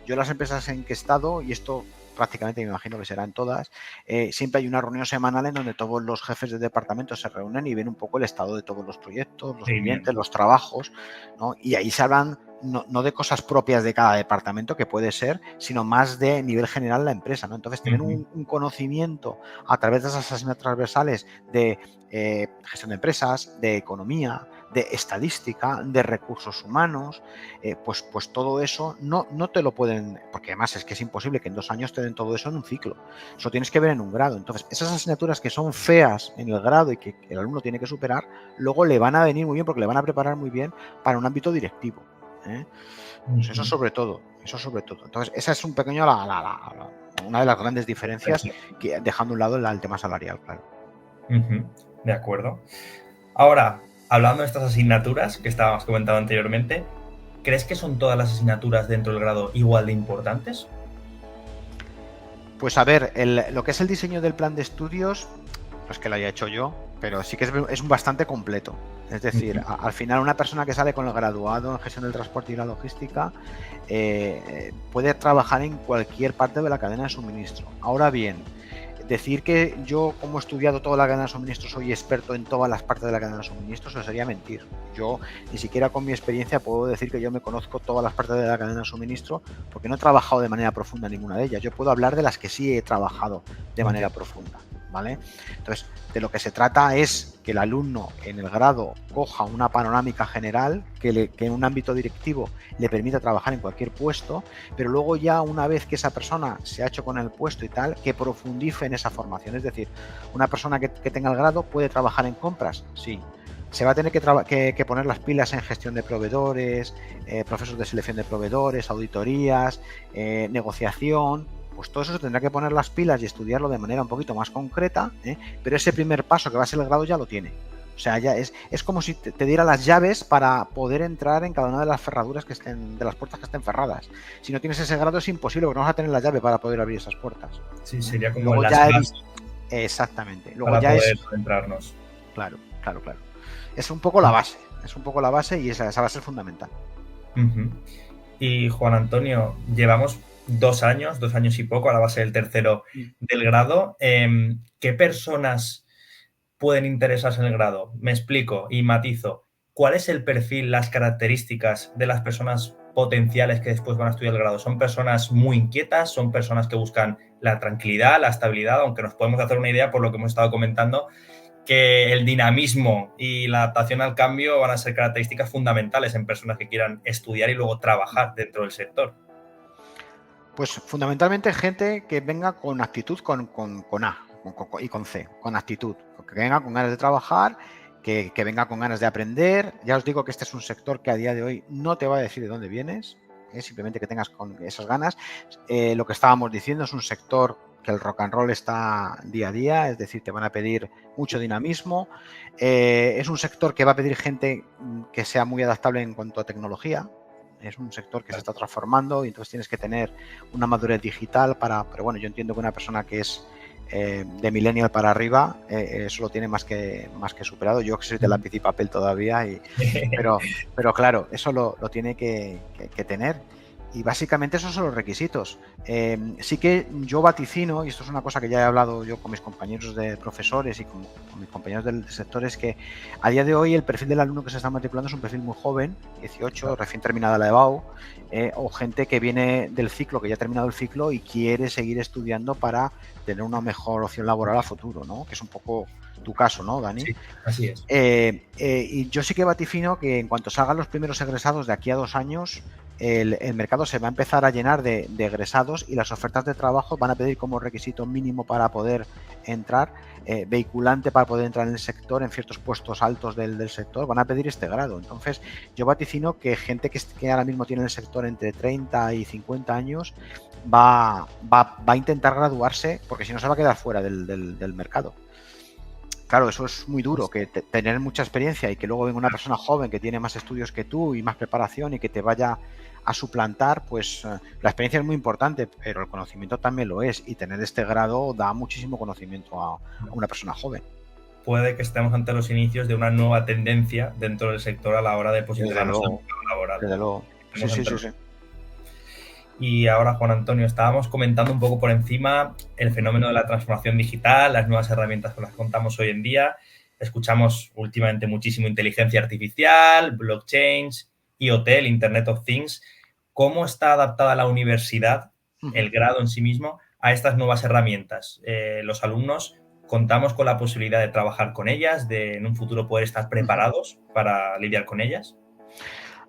Yo en las empresas en que he estado, y esto prácticamente me imagino que será en todas, siempre hay una reunión semanal en donde todos los jefes de departamento se reúnen y ven un poco el estado de todos los proyectos, los clientes, los trabajos, ¿no? Y ahí se hablan no de cosas propias de cada departamento, que puede ser, sino más de nivel general de la empresa, ¿no? Entonces, tener un conocimiento a través de esas asignaturas transversales de gestión de empresas, de economía, de estadística, de recursos humanos, pues todo eso no te lo pueden, porque además es que es imposible que en 2 años te den todo eso en un ciclo. Eso tienes que ver en un grado. Entonces, esas asignaturas que son feas en el grado y que el alumno tiene que superar, luego le van a venir muy bien porque le van a preparar muy bien para un ámbito directivo. Pues eso sobre todo. Entonces, esa es un pequeño una de las grandes diferencias, que, dejando a un lado el tema salarial, claro. De acuerdo. Ahora, hablando de estas asignaturas que estábamos comentando anteriormente, ¿crees que son todas las asignaturas dentro del grado igual de importantes? Pues a ver, lo que es el diseño del plan de estudios, no es que lo haya hecho yo, pero sí que es bastante completo. Es decir, al final una persona que sale con el graduado en gestión del transporte y la logística puede trabajar en cualquier parte de la cadena de suministro. Ahora bien, decir que yo, como he estudiado toda la cadena de suministro, soy experto en todas las partes de la cadena de suministro, eso sería mentir. Yo ni siquiera con mi experiencia puedo decir que yo me conozco todas las partes de la cadena de suministro porque no he trabajado de manera profunda en ninguna de ellas. Yo puedo hablar de las que sí he trabajado de manera profunda, ¿vale? Entonces, de lo que se trata es que el alumno en el grado coja una panorámica general que en un ámbito directivo le permita trabajar en cualquier puesto, pero luego ya una vez que esa persona se ha hecho con el puesto y tal, que profundice en esa formación. Es decir, una persona que tenga el grado puede trabajar en compras, sí. Se va a tener que poner las pilas en gestión de proveedores, procesos de selección de proveedores, auditorías, negociación. Pues todo eso se tendrá que poner las pilas y estudiarlo de manera un poquito más concreta, pero ese primer paso que va a ser el grado ya lo tiene. O sea, ya es como si te diera las llaves para poder entrar en cada una de las cerraduras que estén, de las puertas que estén cerradas. Si no tienes ese grado es imposible, porque no vas a tener la llave para poder abrir esas puertas. Sí, sería como luego las ya bases exactamente. Luego para ya poder es entrarnos. claro. Es un poco la base. Es un poco la base y esa base es fundamental. Y Juan Antonio, llevamos 2 años y poco, ahora va a ser el tercero del grado. ¿Qué personas pueden interesarse en el grado? Me explico y matizo. ¿Cuál es el perfil, las características de las personas potenciales que después van a estudiar el grado? ¿Son personas muy inquietas? ¿Son personas que buscan la tranquilidad, la estabilidad? Aunque nos podemos hacer una idea por lo que hemos estado comentando, que el dinamismo y la adaptación al cambio van a ser características fundamentales en personas que quieran estudiar y luego trabajar dentro del sector. Pues fundamentalmente gente que venga con actitud con A y con C, con actitud, que venga con ganas de trabajar, que venga con ganas de aprender. Ya os digo que este es un sector que a día de hoy no te va a decir de dónde vienes, simplemente que tengas con esas ganas. Lo que estábamos diciendo es un sector que el rock and roll está día a día, es decir, te van a pedir mucho dinamismo. Es un sector que va a pedir gente que sea muy adaptable en cuanto a tecnología. Es un sector que se está transformando y entonces tienes que tener una madurez digital pero bueno, yo entiendo que una persona que es de millennial para arriba, eso lo tiene más que superado. Yo que soy de lápiz y papel todavía, pero claro, eso lo tiene que tener. Y básicamente esos son los requisitos. Sí que yo vaticino, y esto es una cosa que ya he hablado yo con mis compañeros de profesores y con mis compañeros del sector, es que a día de hoy el perfil del alumno que se está matriculando es un perfil muy joven, 18, recién terminada la EBAU, o gente que viene del ciclo, que ya ha terminado el ciclo y quiere seguir estudiando para tener una mejor opción laboral a futuro, ¿no? Que es un poco tu caso, ¿no, Dani? Sí, así es. Y yo sí que vaticino que en cuanto salgan los primeros egresados de aquí a 2 años, el mercado se va a empezar a llenar de egresados y las ofertas de trabajo van a pedir como requisito mínimo para poder entrar, vehiculante para poder entrar en el sector, en ciertos puestos altos del sector, van a pedir este grado. Entonces, yo vaticino que gente que ahora mismo tiene en el sector entre 30 y 50 años va a intentar graduarse, porque si no se va a quedar fuera del mercado. Claro, eso es muy duro, que tener mucha experiencia y que luego venga una persona joven que tiene más estudios que tú y más preparación y que te vaya a suplantar, pues la experiencia es muy importante, pero el conocimiento también lo es, y tener este grado da muchísimo conocimiento a una persona joven. Puede que estemos ante los inicios de una nueva tendencia dentro del sector a la hora de posicionarnos en el mercado laboral. Desde luego. Sí. Y ahora, Juan Antonio, estábamos comentando un poco por encima el fenómeno de la transformación digital, las nuevas herramientas con las que contamos hoy en día. Escuchamos últimamente muchísimo inteligencia artificial, blockchains, IoT, el Internet of Things. ¿Cómo está adaptada la universidad, el grado en sí mismo, a estas nuevas herramientas? Los alumnos contamos con la posibilidad de trabajar con ellas, de en un futuro poder estar preparados para lidiar con ellas.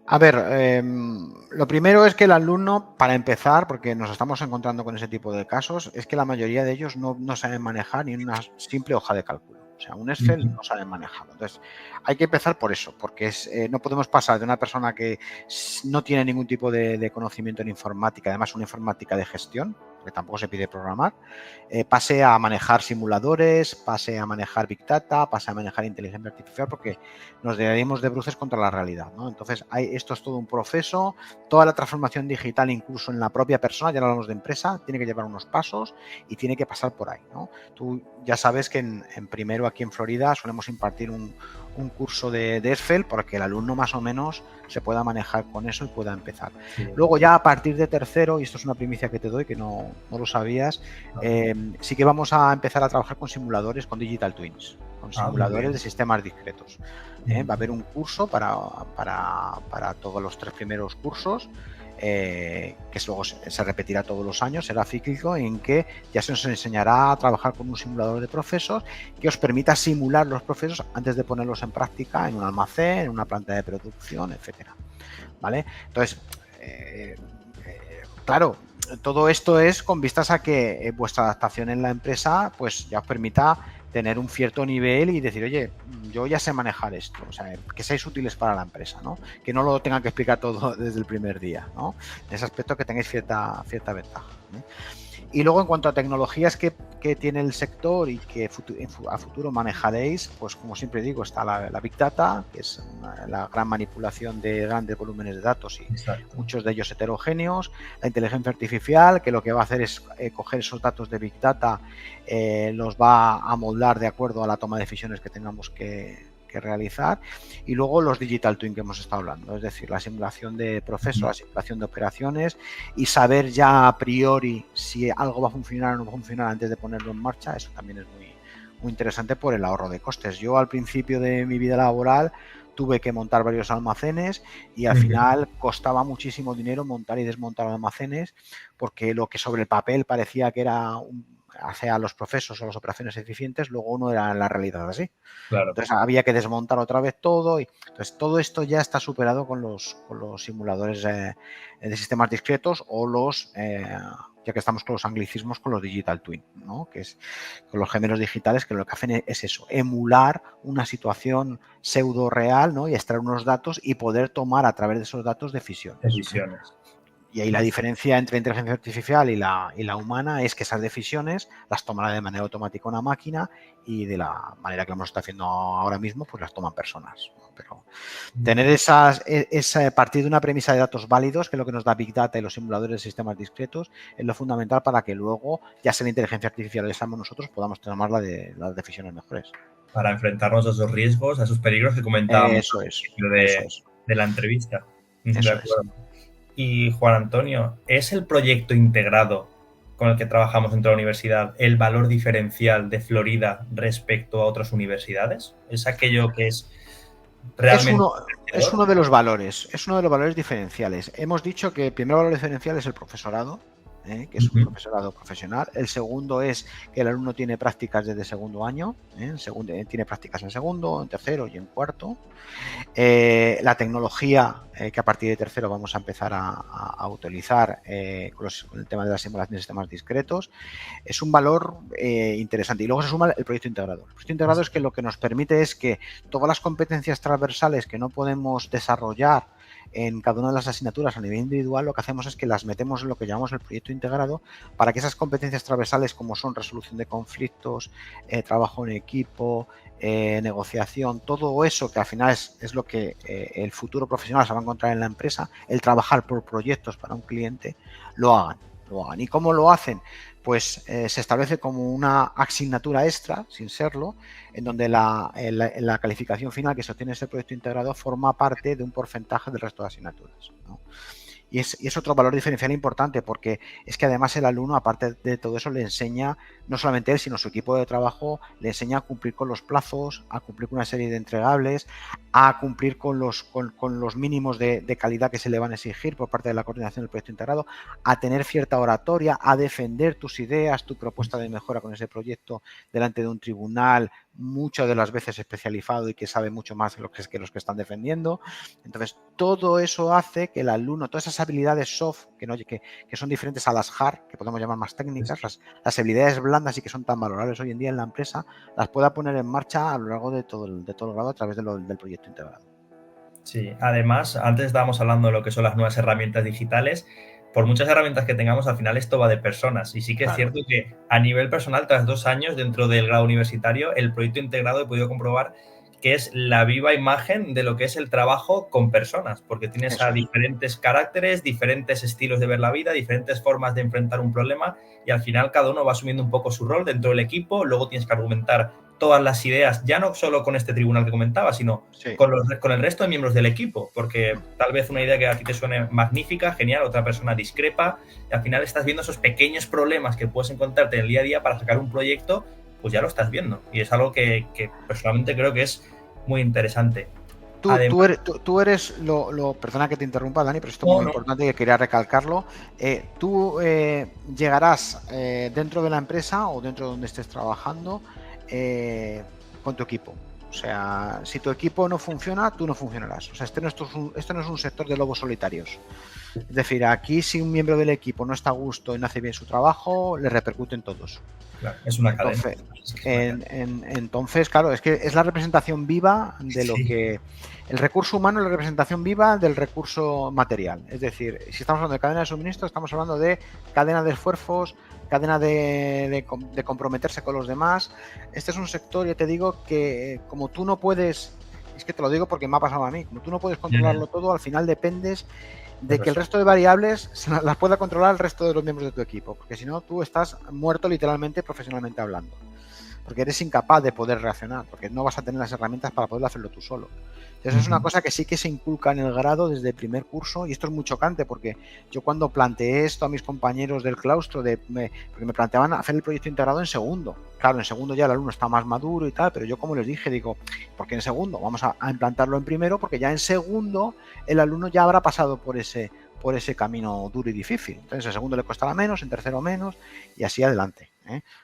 A ver, lo primero es que el alumno, para empezar, porque nos estamos encontrando con ese tipo de casos, es que la mayoría de ellos no saben manejar ni una simple hoja de cálculo. O sea, un Excel no saben manejarlo. Entonces, hay que empezar por eso, porque no podemos pasar de una persona que no tiene ningún tipo de conocimiento en informática, además una informática de gestión, porque tampoco se pide programar, pase a manejar simuladores, pase a manejar Big Data, pase a manejar inteligencia artificial, porque nos daríamos de bruces contra la realidad, ¿no? Entonces, esto es todo un proceso, toda la transformación digital, incluso en la propia persona, ya no hablamos de empresa, tiene que llevar unos pasos y tiene que pasar por ahí, ¿no? Tú ya sabes que en primero aquí en Florida solemos impartir un un curso de Excel para que el alumno más o menos se pueda manejar con eso y pueda empezar. Sí. Luego ya a partir de tercero, y esto es una primicia que te doy que no lo sabías, sí que vamos a empezar a trabajar con simuladores, con Digital Twins, con simuladores de sistemas discretos. Va a haber un curso para todos los 3 primeros cursos, que luego se repetirá todos los años, será cíclico, en que ya se os enseñará a trabajar con un simulador de procesos que os permita simular los procesos antes de ponerlos en práctica en un almacén, en una planta de producción, etcétera. ¿Vale? Entonces, claro, todo esto es con vistas a que vuestra adaptación en la empresa pues ya os permita tener un cierto nivel y decir, oye, yo ya sé manejar esto, o sea, que seáis útiles para la empresa, ¿no? Que no lo tengan que explicar todo desde el primer día, ¿no? En ese aspecto que tengáis cierta ventaja, ¿no? Y luego, en cuanto a tecnologías que tiene el sector y que a futuro manejaréis, pues como siempre digo, está la Big Data, que es la gran manipulación de grandes volúmenes de datos y Exacto. muchos de ellos heterogéneos. La inteligencia artificial, que lo que va a hacer es coger esos datos de Big Data, los va a moldar de acuerdo a la toma de decisiones que tengamos que realizar, y luego los Digital Twin que hemos estado hablando, es decir, la simulación de procesos, la simulación de operaciones y saber ya a priori si algo va a funcionar o no va a funcionar antes de ponerlo en marcha. Eso también es muy interesante por el ahorro de costes. Yo al principio de mi vida laboral tuve que montar varios almacenes y al final costaba muchísimo dinero montar y desmontar almacenes, porque lo que sobre el papel parecía que era hacia los procesos o las operaciones eficientes, luego no era la realidad así. Claro. Entonces había que desmontar otra vez todo. Entonces todo esto ya está superado con los simuladores de sistemas discretos o los, ya que estamos con los anglicismos, con los Digital Twin, ¿no? Que es con los gemelos digitales, que lo que hacen es eso, emular una situación pseudo real, ¿no? Y extraer unos datos y poder tomar a través de esos datos decisiones. Y ahí la diferencia entre la inteligencia artificial y la humana es que esas decisiones las tomará de manera automática una máquina y de la manera que lo está haciendo ahora mismo, pues las toman personas. Pero tener partir de una premisa de datos válidos, que es lo que nos da Big Data y los simuladores de sistemas discretos, es lo fundamental para que luego, ya sea la inteligencia artificial o seamos nosotros, podamos tomar las decisiones mejores. Para enfrentarnos a esos riesgos, a esos peligros que comentábamos Eso al es, principio de la entrevista. Eso de acuerdo. Y Juan Antonio, ¿es el proyecto integrado con el que trabajamos dentro de la universidad el valor diferencial de Florida respecto a otras universidades? ¿Es aquello que es realmente es uno de los valores, diferenciales. Hemos dicho que el primer valor diferencial es el profesorado, que es un profesorado profesional. El segundo es que el alumno tiene prácticas desde segundo año, tiene prácticas en segundo, en tercero y en cuarto. La tecnología que a partir de tercero vamos a empezar a utilizar con el tema de la simulación de sistemas discretos, es un valor interesante. Y luego se suma el proyecto integrado. El proyecto integrado es que lo que nos permite es que todas las competencias transversales que no podemos desarrollar en cada una de las asignaturas a nivel individual, lo que hacemos es que las metemos en lo que llamamos el proyecto integrado, para que esas competencias transversales, como son resolución de conflictos, trabajo en equipo, negociación, todo eso que al final es lo que el futuro profesional se va a encontrar en la empresa, el trabajar por proyectos para un cliente, lo hagan. ¿Y cómo lo hacen? Pues se establece como una asignatura extra, sin serlo, en donde la calificación final que se obtiene en ese proyecto integrado forma parte de un porcentaje del resto de asignaturas, ¿no? Y es otro valor diferencial importante, porque es que además el alumno, aparte de todo eso, le enseña, no solamente él, sino su equipo de trabajo, le enseña a cumplir con los plazos, a cumplir con una serie de entregables, a cumplir con los mínimos de calidad que se le van a exigir por parte de la coordinación del proyecto integrado, a tener cierta oratoria, a defender tus ideas, tu propuesta de mejora con ese proyecto delante de un tribunal, muchas de las veces especializado y que sabe mucho más de los que están defendiendo. Entonces, todo eso hace que el alumno, todas esas habilidades soft, que son diferentes a las hard, que podemos llamar más técnicas, las habilidades blandas y que son tan valorables hoy en día en la empresa, las pueda poner en marcha a lo largo de todo el grado a través del proyecto integrado. Sí, además, antes estábamos hablando de lo que son las nuevas herramientas digitales. Por muchas herramientas que tengamos, al final esto va de personas. Y sí que es cierto que a nivel personal, tras 2 años dentro del grado universitario, el proyecto integrado he podido comprobar que es la viva imagen de lo que es el trabajo con personas, porque tienes a diferentes caracteres, diferentes estilos de ver la vida, diferentes formas de enfrentar un problema, y al final cada uno va asumiendo un poco su rol dentro del equipo. Luego tienes que argumentar todas las ideas, ya no solo con este tribunal que comentaba, sino Sí. con el resto de miembros del equipo, porque tal vez una idea que a ti te suene magnífica, genial, otra persona discrepa, y al final estás viendo esos pequeños problemas que puedes encontrarte en el día a día para sacar un proyecto, pues ya lo estás viendo. Y es algo que personalmente creo que es muy interesante. Además, Tú eres perdona que te interrumpa, Dani, pero esto es no, muy no, importante y quería recalcarlo. Tú llegarás dentro de la empresa o dentro de donde estés trabajando con tu equipo. O sea, si tu equipo no funciona, tú no funcionarás. O sea, esto no es un sector de lobos solitarios. Es decir, aquí si un miembro del equipo no está a gusto y no hace bien su trabajo, le repercute en todos. claro, es una cadena. Entonces, Es que es una cadena. entonces, claro, es que es la representación viva de lo Sí. que... El recurso humano es la representación viva del recurso material. Es decir, si estamos hablando de cadena de suministro, estamos hablando de cadena de esfuerzos, cadena de comprometerse con los demás. Este es un sector, ya te digo, que como tú no puedes... Es que te lo digo porque me ha pasado a mí. Como tú no puedes controlarlo todo, al final dependes de que el resto de variables las pueda controlar el resto de los miembros de tu equipo, porque si no, tú estás muerto literalmente, profesionalmente hablando, porque eres incapaz de poder reaccionar, porque no vas a tener las herramientas para poder hacerlo tú solo. Entonces es una cosa que sí que se inculca en el grado desde el primer curso, y esto es muy chocante, porque yo cuando planteé esto a mis compañeros del claustro, porque me planteaban hacer el proyecto integrado en segundo. Claro, en segundo ya el alumno está más maduro y tal, pero yo como les dije, digo, ¿por qué en segundo? Vamos a implantarlo en primero, porque ya en segundo el alumno ya habrá pasado por ese camino duro y difícil. Entonces en segundo le costará menos, en tercero menos, y así adelante.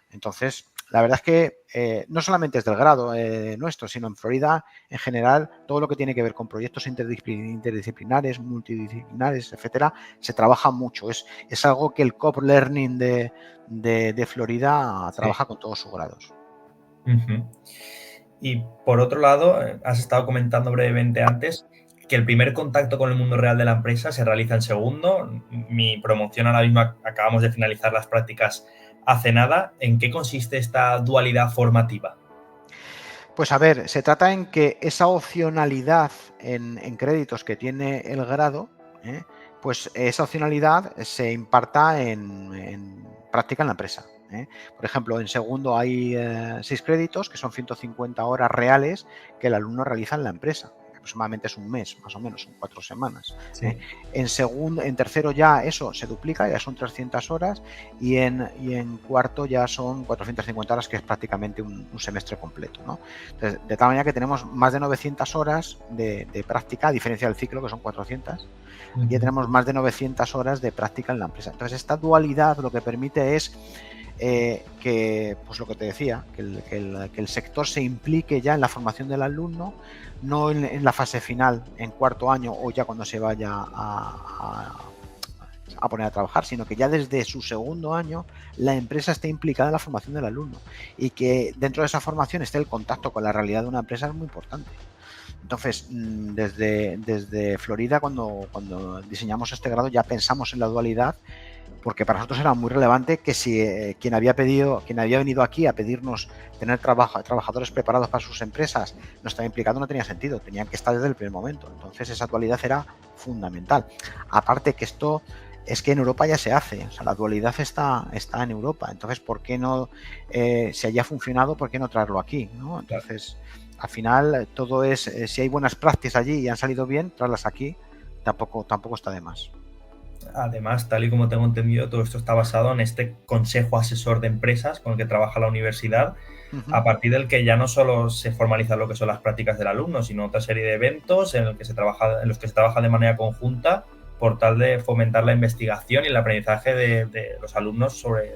Entonces, la verdad es que no solamente es del grado nuestro, sino en Florida en general, todo lo que tiene que ver con proyectos interdisciplinares, multidisciplinares, etcétera, se trabaja mucho. Es algo que el COP Learning de Florida trabaja con todos sus grados. Y por otro lado, has estado comentando brevemente antes que el primer contacto con el mundo real de la empresa se realiza en segundo. Mi promoción ahora mismo acabamos de finalizar las prácticas hace nada. ¿En qué consiste esta dualidad formativa? Pues a ver, se trata en que esa opcionalidad en créditos que tiene el grado, pues esa opcionalidad se imparta en práctica en la empresa. Por ejemplo, en segundo hay 6 créditos, que son 150 horas reales que el alumno realiza en la empresa. Aproximadamente es un mes, más o menos, son 4 semanas. Sí. En tercero ya eso se duplica, ya son 300 horas, y en cuarto ya son 450 horas, que es prácticamente un semestre completo, ¿no? Entonces, de tal manera que tenemos más de 900 horas de práctica, a diferencia del ciclo, que son 400, ya tenemos más de 900 horas de práctica en la empresa. Entonces, esta dualidad lo que permite es que, pues lo que te decía, que el sector se implique ya en la formación del alumno, no en la fase final, en cuarto año o ya cuando se vaya a poner a trabajar, sino que ya desde su segundo año la empresa esté implicada en la formación del alumno, y que dentro de esa formación esté el contacto con la realidad de una empresa es muy importante. Entonces, desde Florida, cuando diseñamos este grado, ya pensamos en la dualidad, porque para nosotros era muy relevante que si quien había venido aquí a pedirnos tener trabajadores preparados para sus empresas no estaba implicado, no tenía sentido, tenían que estar desde el primer momento. Entonces esa dualidad era fundamental. Aparte que esto es que en Europa ya se hace, o sea, la dualidad está en Europa. Entonces, ¿por qué no, si haya funcionado, por qué no traerlo aquí, ¿no? Entonces, al final todo es, si hay buenas prácticas allí y han salido bien, traerlas aquí tampoco está de más. Además, tal y como tengo entendido, todo esto está basado en este consejo asesor de empresas con el que trabaja la universidad, a partir del que ya no solo se formaliza lo que son las prácticas del alumno, sino otra serie de eventos en los que se trabaja de manera conjunta por tal de fomentar la investigación y el aprendizaje de los alumnos sobre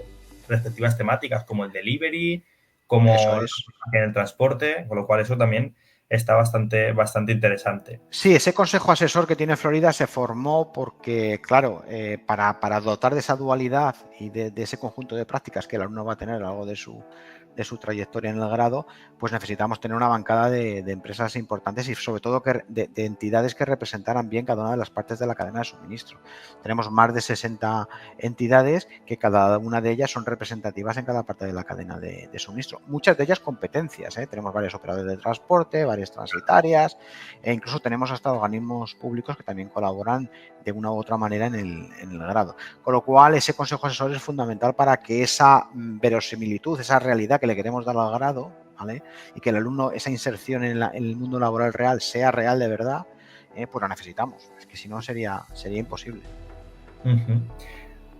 respectivas temáticas, como el delivery, como Eso es. en el transporte, con lo cual eso también está bastante interesante. Sí, ese consejo asesor que tiene Florida se formó porque, claro, para dotar de esa dualidad y de ese conjunto de prácticas que el alumno va a tener a lo largo de su trayectoria en el grado, pues necesitamos tener una bancada de empresas importantes y sobre todo de entidades que representaran bien cada una de las partes de la cadena de suministro. Tenemos más de 60 entidades que cada una de ellas son representativas en cada parte de la cadena de suministro. Muchas de ellas competencias, tenemos varios operadores de transporte, varias transitarias, e incluso tenemos hasta organismos públicos que también colaboran de una u otra manera en el grado. Con lo cual, ese consejo asesor es fundamental para que esa verosimilitud, esa realidad que le queremos dar al grado, ¿vale? Y que el alumno, esa inserción en el mundo laboral real sea real de verdad, pues lo necesitamos. Es que si no sería imposible. Uh-huh.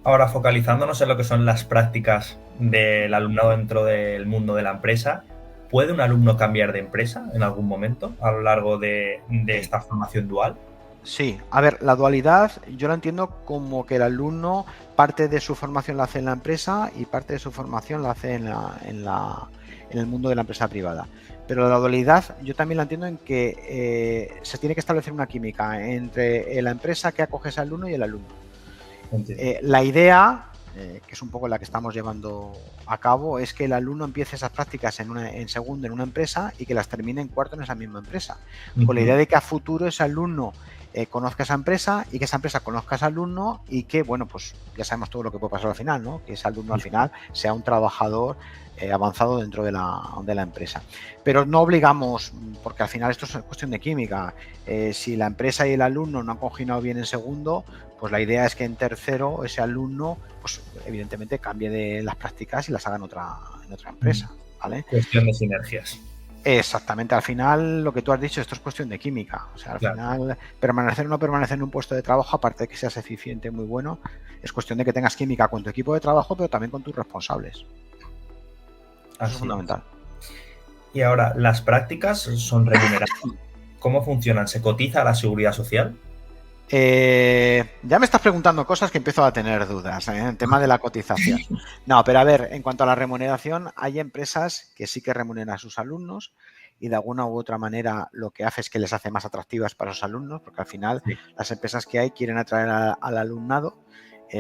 Ahora, focalizándonos en lo que son las prácticas del alumnado dentro del mundo de la empresa, ¿puede un alumno cambiar de empresa en algún momento a lo largo de esta formación dual? Sí, a ver, la dualidad yo la entiendo como que el alumno parte de su formación la hace en la empresa y parte de su formación la hace en el mundo de la empresa privada. Pero la dualidad yo también la entiendo en que se tiene que establecer una química entre la empresa que acoge a ese alumno y el alumno. La idea, que es un poco la que estamos llevando a cabo, es que el alumno empiece esas prácticas en segundo en una empresa y que las termine en cuarto en esa misma empresa. Con la idea de que a futuro ese alumno conozca esa empresa y que esa empresa conozca a ese alumno y que, bueno, pues ya sabemos todo lo que puede pasar al final, ¿no? Que ese alumno al final sea un trabajador avanzado dentro de la empresa. Pero no obligamos, porque al final esto es cuestión de química. Si la empresa y el alumno no han combinado bien en segundo, pues la idea es que en tercero ese alumno, pues evidentemente cambie de las prácticas y las haga en otra empresa, ¿vale? Cuestión de sinergias. Exactamente, al final lo que tú has dicho, esto es cuestión de química. O sea, al final, permanecer o no permanecer en un puesto de trabajo, aparte de que seas eficiente, muy bueno, es cuestión de que tengas química con tu equipo de trabajo, pero también con tus responsables. Eso es fundamental. Y ahora, ¿las prácticas son remuneradas? ¿Cómo funcionan? ¿Se cotiza a la seguridad social? Ya me estás preguntando cosas que empiezo a tener dudas en el tema de la cotización. No, pero a ver, en cuanto a la remuneración, hay empresas que sí que remuneran a sus alumnos y de alguna u otra manera lo que hace es que les hace más atractivas para sus alumnos, porque al final las empresas que hay quieren atraer al alumnado,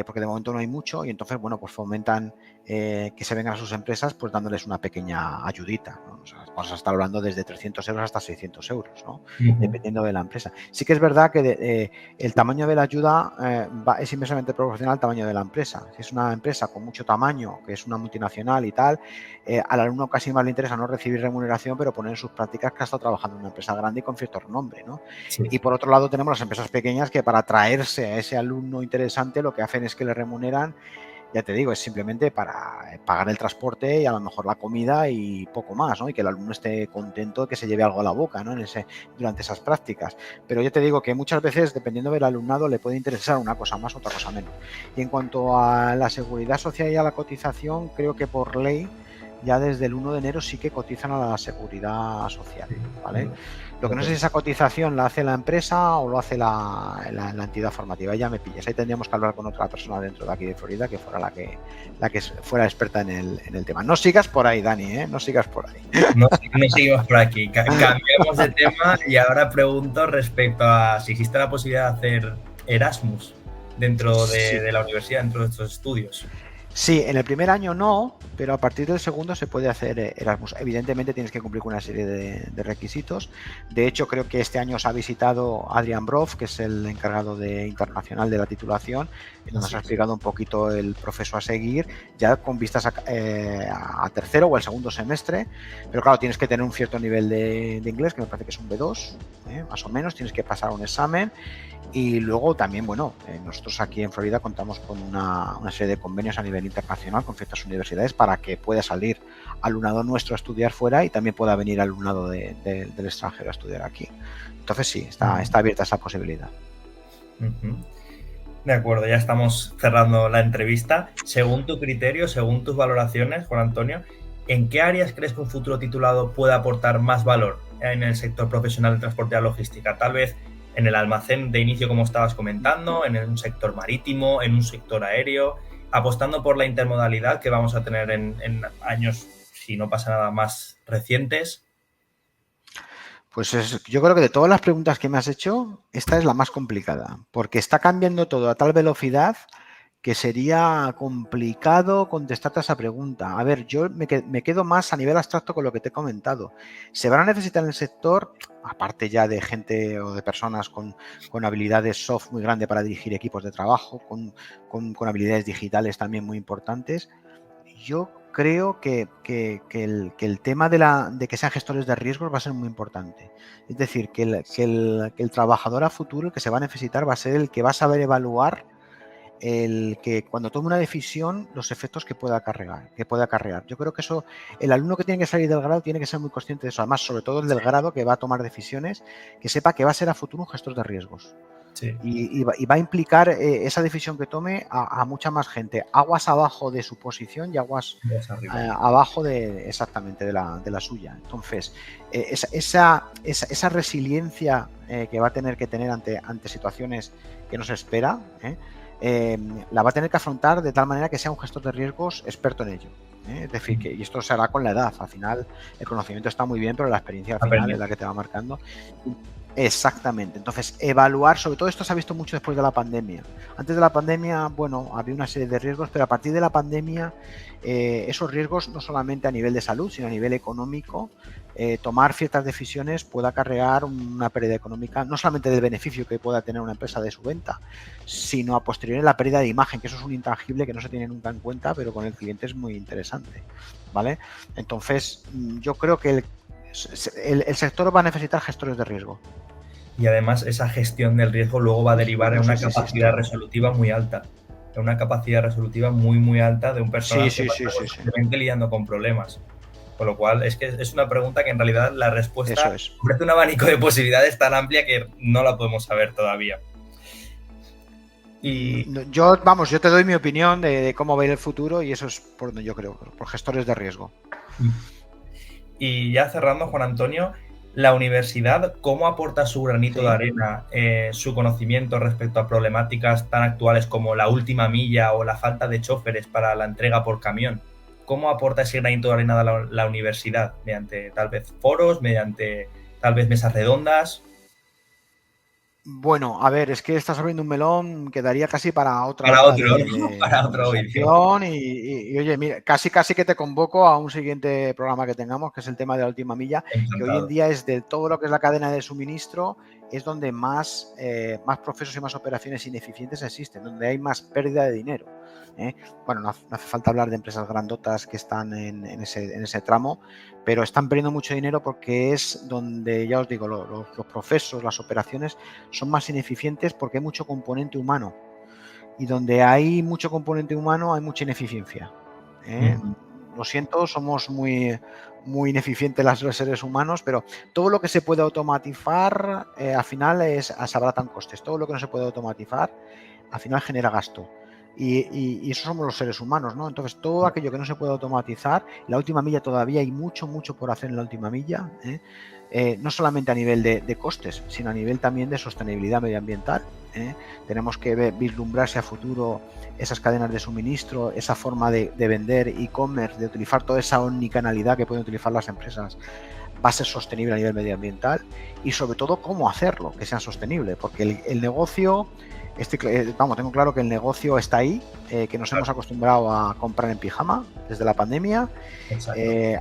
porque de momento no hay mucho y entonces, bueno, pues fomentan que se vengan a sus empresas pues dándoles una pequeña ayudita, ¿no? O sea, vamos a estar hablando desde 300 euros hasta 600 euros, ¿no? Dependiendo de la empresa. Sí que es verdad que el tamaño de la ayuda es inversamente proporcional al tamaño de la empresa. Si es una empresa con mucho tamaño, que es una multinacional y tal, al alumno casi más le interesa no recibir remuneración, pero poner en sus prácticas que ha estado trabajando en una empresa grande y con cierto renombre, ¿no? Y por otro lado tenemos las empresas pequeñas que para atraerse a ese alumno interesante lo que hacen es que le remuneran, ya te digo, es simplemente para pagar el transporte y a lo mejor la comida y poco más, ¿no? Y que el alumno esté contento, que se lleve algo a la boca, ¿no? Durante esas prácticas. Pero yo te digo que muchas veces, dependiendo del alumnado, le puede interesar una cosa más, otra cosa menos. Y en cuanto a la seguridad social y a la cotización, creo que por ley ya desde el 1 de enero sí que cotizan a la seguridad social, ¿vale? Lo que no sé si esa cotización la hace la empresa o lo hace la entidad formativa. Ya me pillas. Ahí tendríamos que hablar con otra persona dentro de aquí de Florida que fuera la que fuera experta en el tema. No sigas por ahí, Dani, ¿eh? No sigas por ahí. No seguimos por aquí. Cambiamos de tema y ahora pregunto respecto a si existe la posibilidad de hacer Erasmus dentro de la universidad, dentro de estos estudios. Sí, en el primer año no, pero a partir del segundo se puede hacer Erasmus. Evidentemente tienes que cumplir con una serie de requisitos. De hecho, creo que este año os ha visitado Adrian Broff, que es el encargado internacional de la titulación, y nos ha explicado un poquito el proceso a seguir, ya con vistas a tercero o el segundo semestre. Pero claro, tienes que tener un cierto nivel de inglés, que me parece que es un B2, más o menos. Tienes que pasar un examen. Y luego también, bueno, nosotros aquí en Florida contamos con una serie de convenios a nivel internacional con ciertas universidades para que pueda salir alumnado nuestro a estudiar fuera y también pueda venir alumnado del extranjero a estudiar aquí. Entonces sí, está abierta esa posibilidad. De acuerdo, ya estamos cerrando la entrevista. Según tu criterio, según tus valoraciones, Juan Antonio, ¿en qué áreas crees que un futuro titulado puede aportar más valor en el sector profesional de transporte y logística? Tal vez en el almacén de inicio, como estabas comentando, en un sector marítimo, en un sector aéreo, apostando por la intermodalidad que vamos a tener en años, si no pasa nada, más recientes. Pues yo creo que de todas las preguntas que me has hecho, esta es la más complicada, porque está cambiando todo a tal velocidad que sería complicado contestarte a esa pregunta. A ver, yo me quedo más a nivel abstracto con lo que te he comentado. Se van a necesitar en el sector, aparte ya de gente o de personas con habilidades soft muy grandes para dirigir equipos de trabajo, con habilidades digitales también muy importantes. Yo creo que el tema de que sean gestores de riesgos va a ser muy importante. Es decir, que el trabajador a futuro, el que se va a necesitar, va a ser el que va a saber evaluar el que cuando tome una decisión, los efectos que pueda acarrear. Yo creo que eso, el alumno que tiene que salir del grado tiene que ser muy consciente de eso. Además, sobre todo el del grado que va a tomar decisiones, que sepa que va a ser a futuro un gestor de riesgos. Sí. Y va a implicar esa decisión que tome a mucha más gente. Aguas abajo de su posición y aguas abajo exactamente de la suya. Entonces, esa resiliencia que va a tener que tener ante situaciones que no se espera, la va a tener que afrontar de tal manera que sea un gestor de riesgos experto en ello. Es decir, y esto se hará con la edad. Al final, el conocimiento está muy bien, pero la experiencia al final es la que te va marcando. Exactamente. Entonces, evaluar, sobre todo esto se ha visto mucho después de la pandemia. Antes de la pandemia, bueno, había una serie de riesgos, pero a partir de la pandemia, esos riesgos no solamente a nivel de salud, sino a nivel económico, tomar ciertas decisiones puede acarrear una pérdida económica, no solamente del beneficio que pueda tener una empresa de su venta, sino a posteriori la pérdida de imagen, que eso es un intangible que no se tiene nunca en cuenta, pero con el cliente es muy interesante, ¿vale? Entonces, yo creo que el sector va a necesitar gestores de riesgo. Y además esa gestión del riesgo luego va a derivar en una capacidad resolutiva muy alta. En una capacidad resolutiva muy alta de un personal que va simplemente lidiando con problemas. Con lo cual, es que es una pregunta que en realidad la respuesta ofrece un abanico de posibilidades tan amplia que no la podemos saber todavía. Y yo te doy mi opinión de cómo va a ir el futuro y eso es por donde yo creo, por gestores de riesgo. Y ya cerrando, Juan Antonio, la universidad, ¿cómo aporta su granito de arena, su conocimiento respecto a problemáticas tan actuales como la última milla o la falta de choferes para la entrega por camión? ¿Cómo aporta ese granito de arena la universidad? ¿Mediante tal vez foros, mediante tal vez mesas redondas? Bueno, a ver, es que estás abriendo un melón que daría casi para otra para otro vídeo. Y oye, mira, casi que te convoco a un siguiente programa que tengamos, que es el tema de la última milla, que hoy en día es de todo lo que es la cadena de suministro, es donde más procesos y más operaciones ineficientes existen, donde hay más pérdida de dinero. Bueno, no hace falta hablar de empresas grandotas que están en ese tramo, pero están perdiendo mucho dinero porque es donde, ya os digo, los procesos, las operaciones son más ineficientes porque hay mucho componente humano. Y donde hay mucho componente humano hay mucha ineficiencia. Lo siento, somos muy ineficientes los seres humanos, pero todo lo que se puede automatizar al final se abaratan costes. Todo lo que no se puede automatizar al final genera gasto. Y eso somos los seres humanos, ¿no? Entonces, todo aquello que no se puede automatizar, la última milla todavía hay mucho por hacer en la última milla, no solamente a nivel de costes, sino a nivel también de sostenibilidad medioambiental. Tenemos que vislumbrarse a futuro esas cadenas de suministro, esa forma de vender e-commerce, de utilizar toda esa omnicanalidad que pueden utilizar las empresas, va a ser sostenible a nivel medioambiental y sobre todo cómo hacerlo, que sea sostenible, porque el negocio... tengo claro que el negocio está ahí, que nos hemos acostumbrado a comprar en pijama desde la pandemia,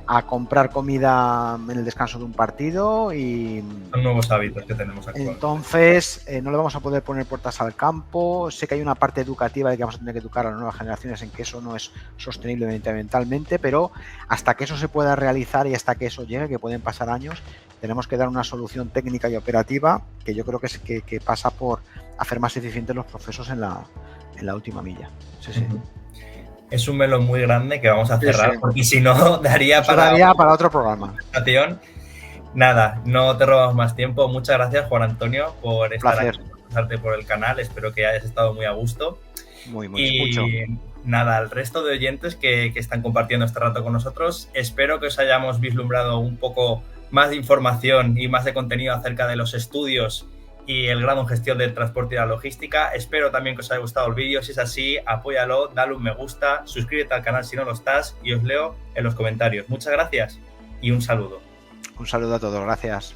a comprar comida en el descanso de un partido y... Son nuevos hábitos que tenemos actualmente. Entonces, no le vamos a poder poner puertas al campo. Sé que hay una parte educativa de que vamos a tener que educar a las nuevas generaciones en que eso no es sostenible medioambientalmente, pero hasta que eso se pueda realizar y hasta que eso llegue, que pueden pasar años, tenemos que dar una solución técnica y operativa que yo creo que pasa por hacer más eficientes los procesos en la última milla. Sí. Es un melón muy grande que vamos a cerrar, porque si no daría para otro programa. Nada, no te robamos más tiempo. Muchas gracias, Juan Antonio, por estar aquí, por pasarte por el canal. Espero que hayas estado muy a gusto. Mucho. Nada, al resto de oyentes que están compartiendo este rato con nosotros, espero que os hayamos vislumbrado un poco más de información y más de contenido acerca de los estudios y el grado en gestión del transporte y la logística. Espero también que os haya gustado el vídeo. Si es así, apóyalo, dale un me gusta, suscríbete al canal si no lo estás y os leo en los comentarios. Muchas gracias y un saludo. Un saludo a todos, gracias.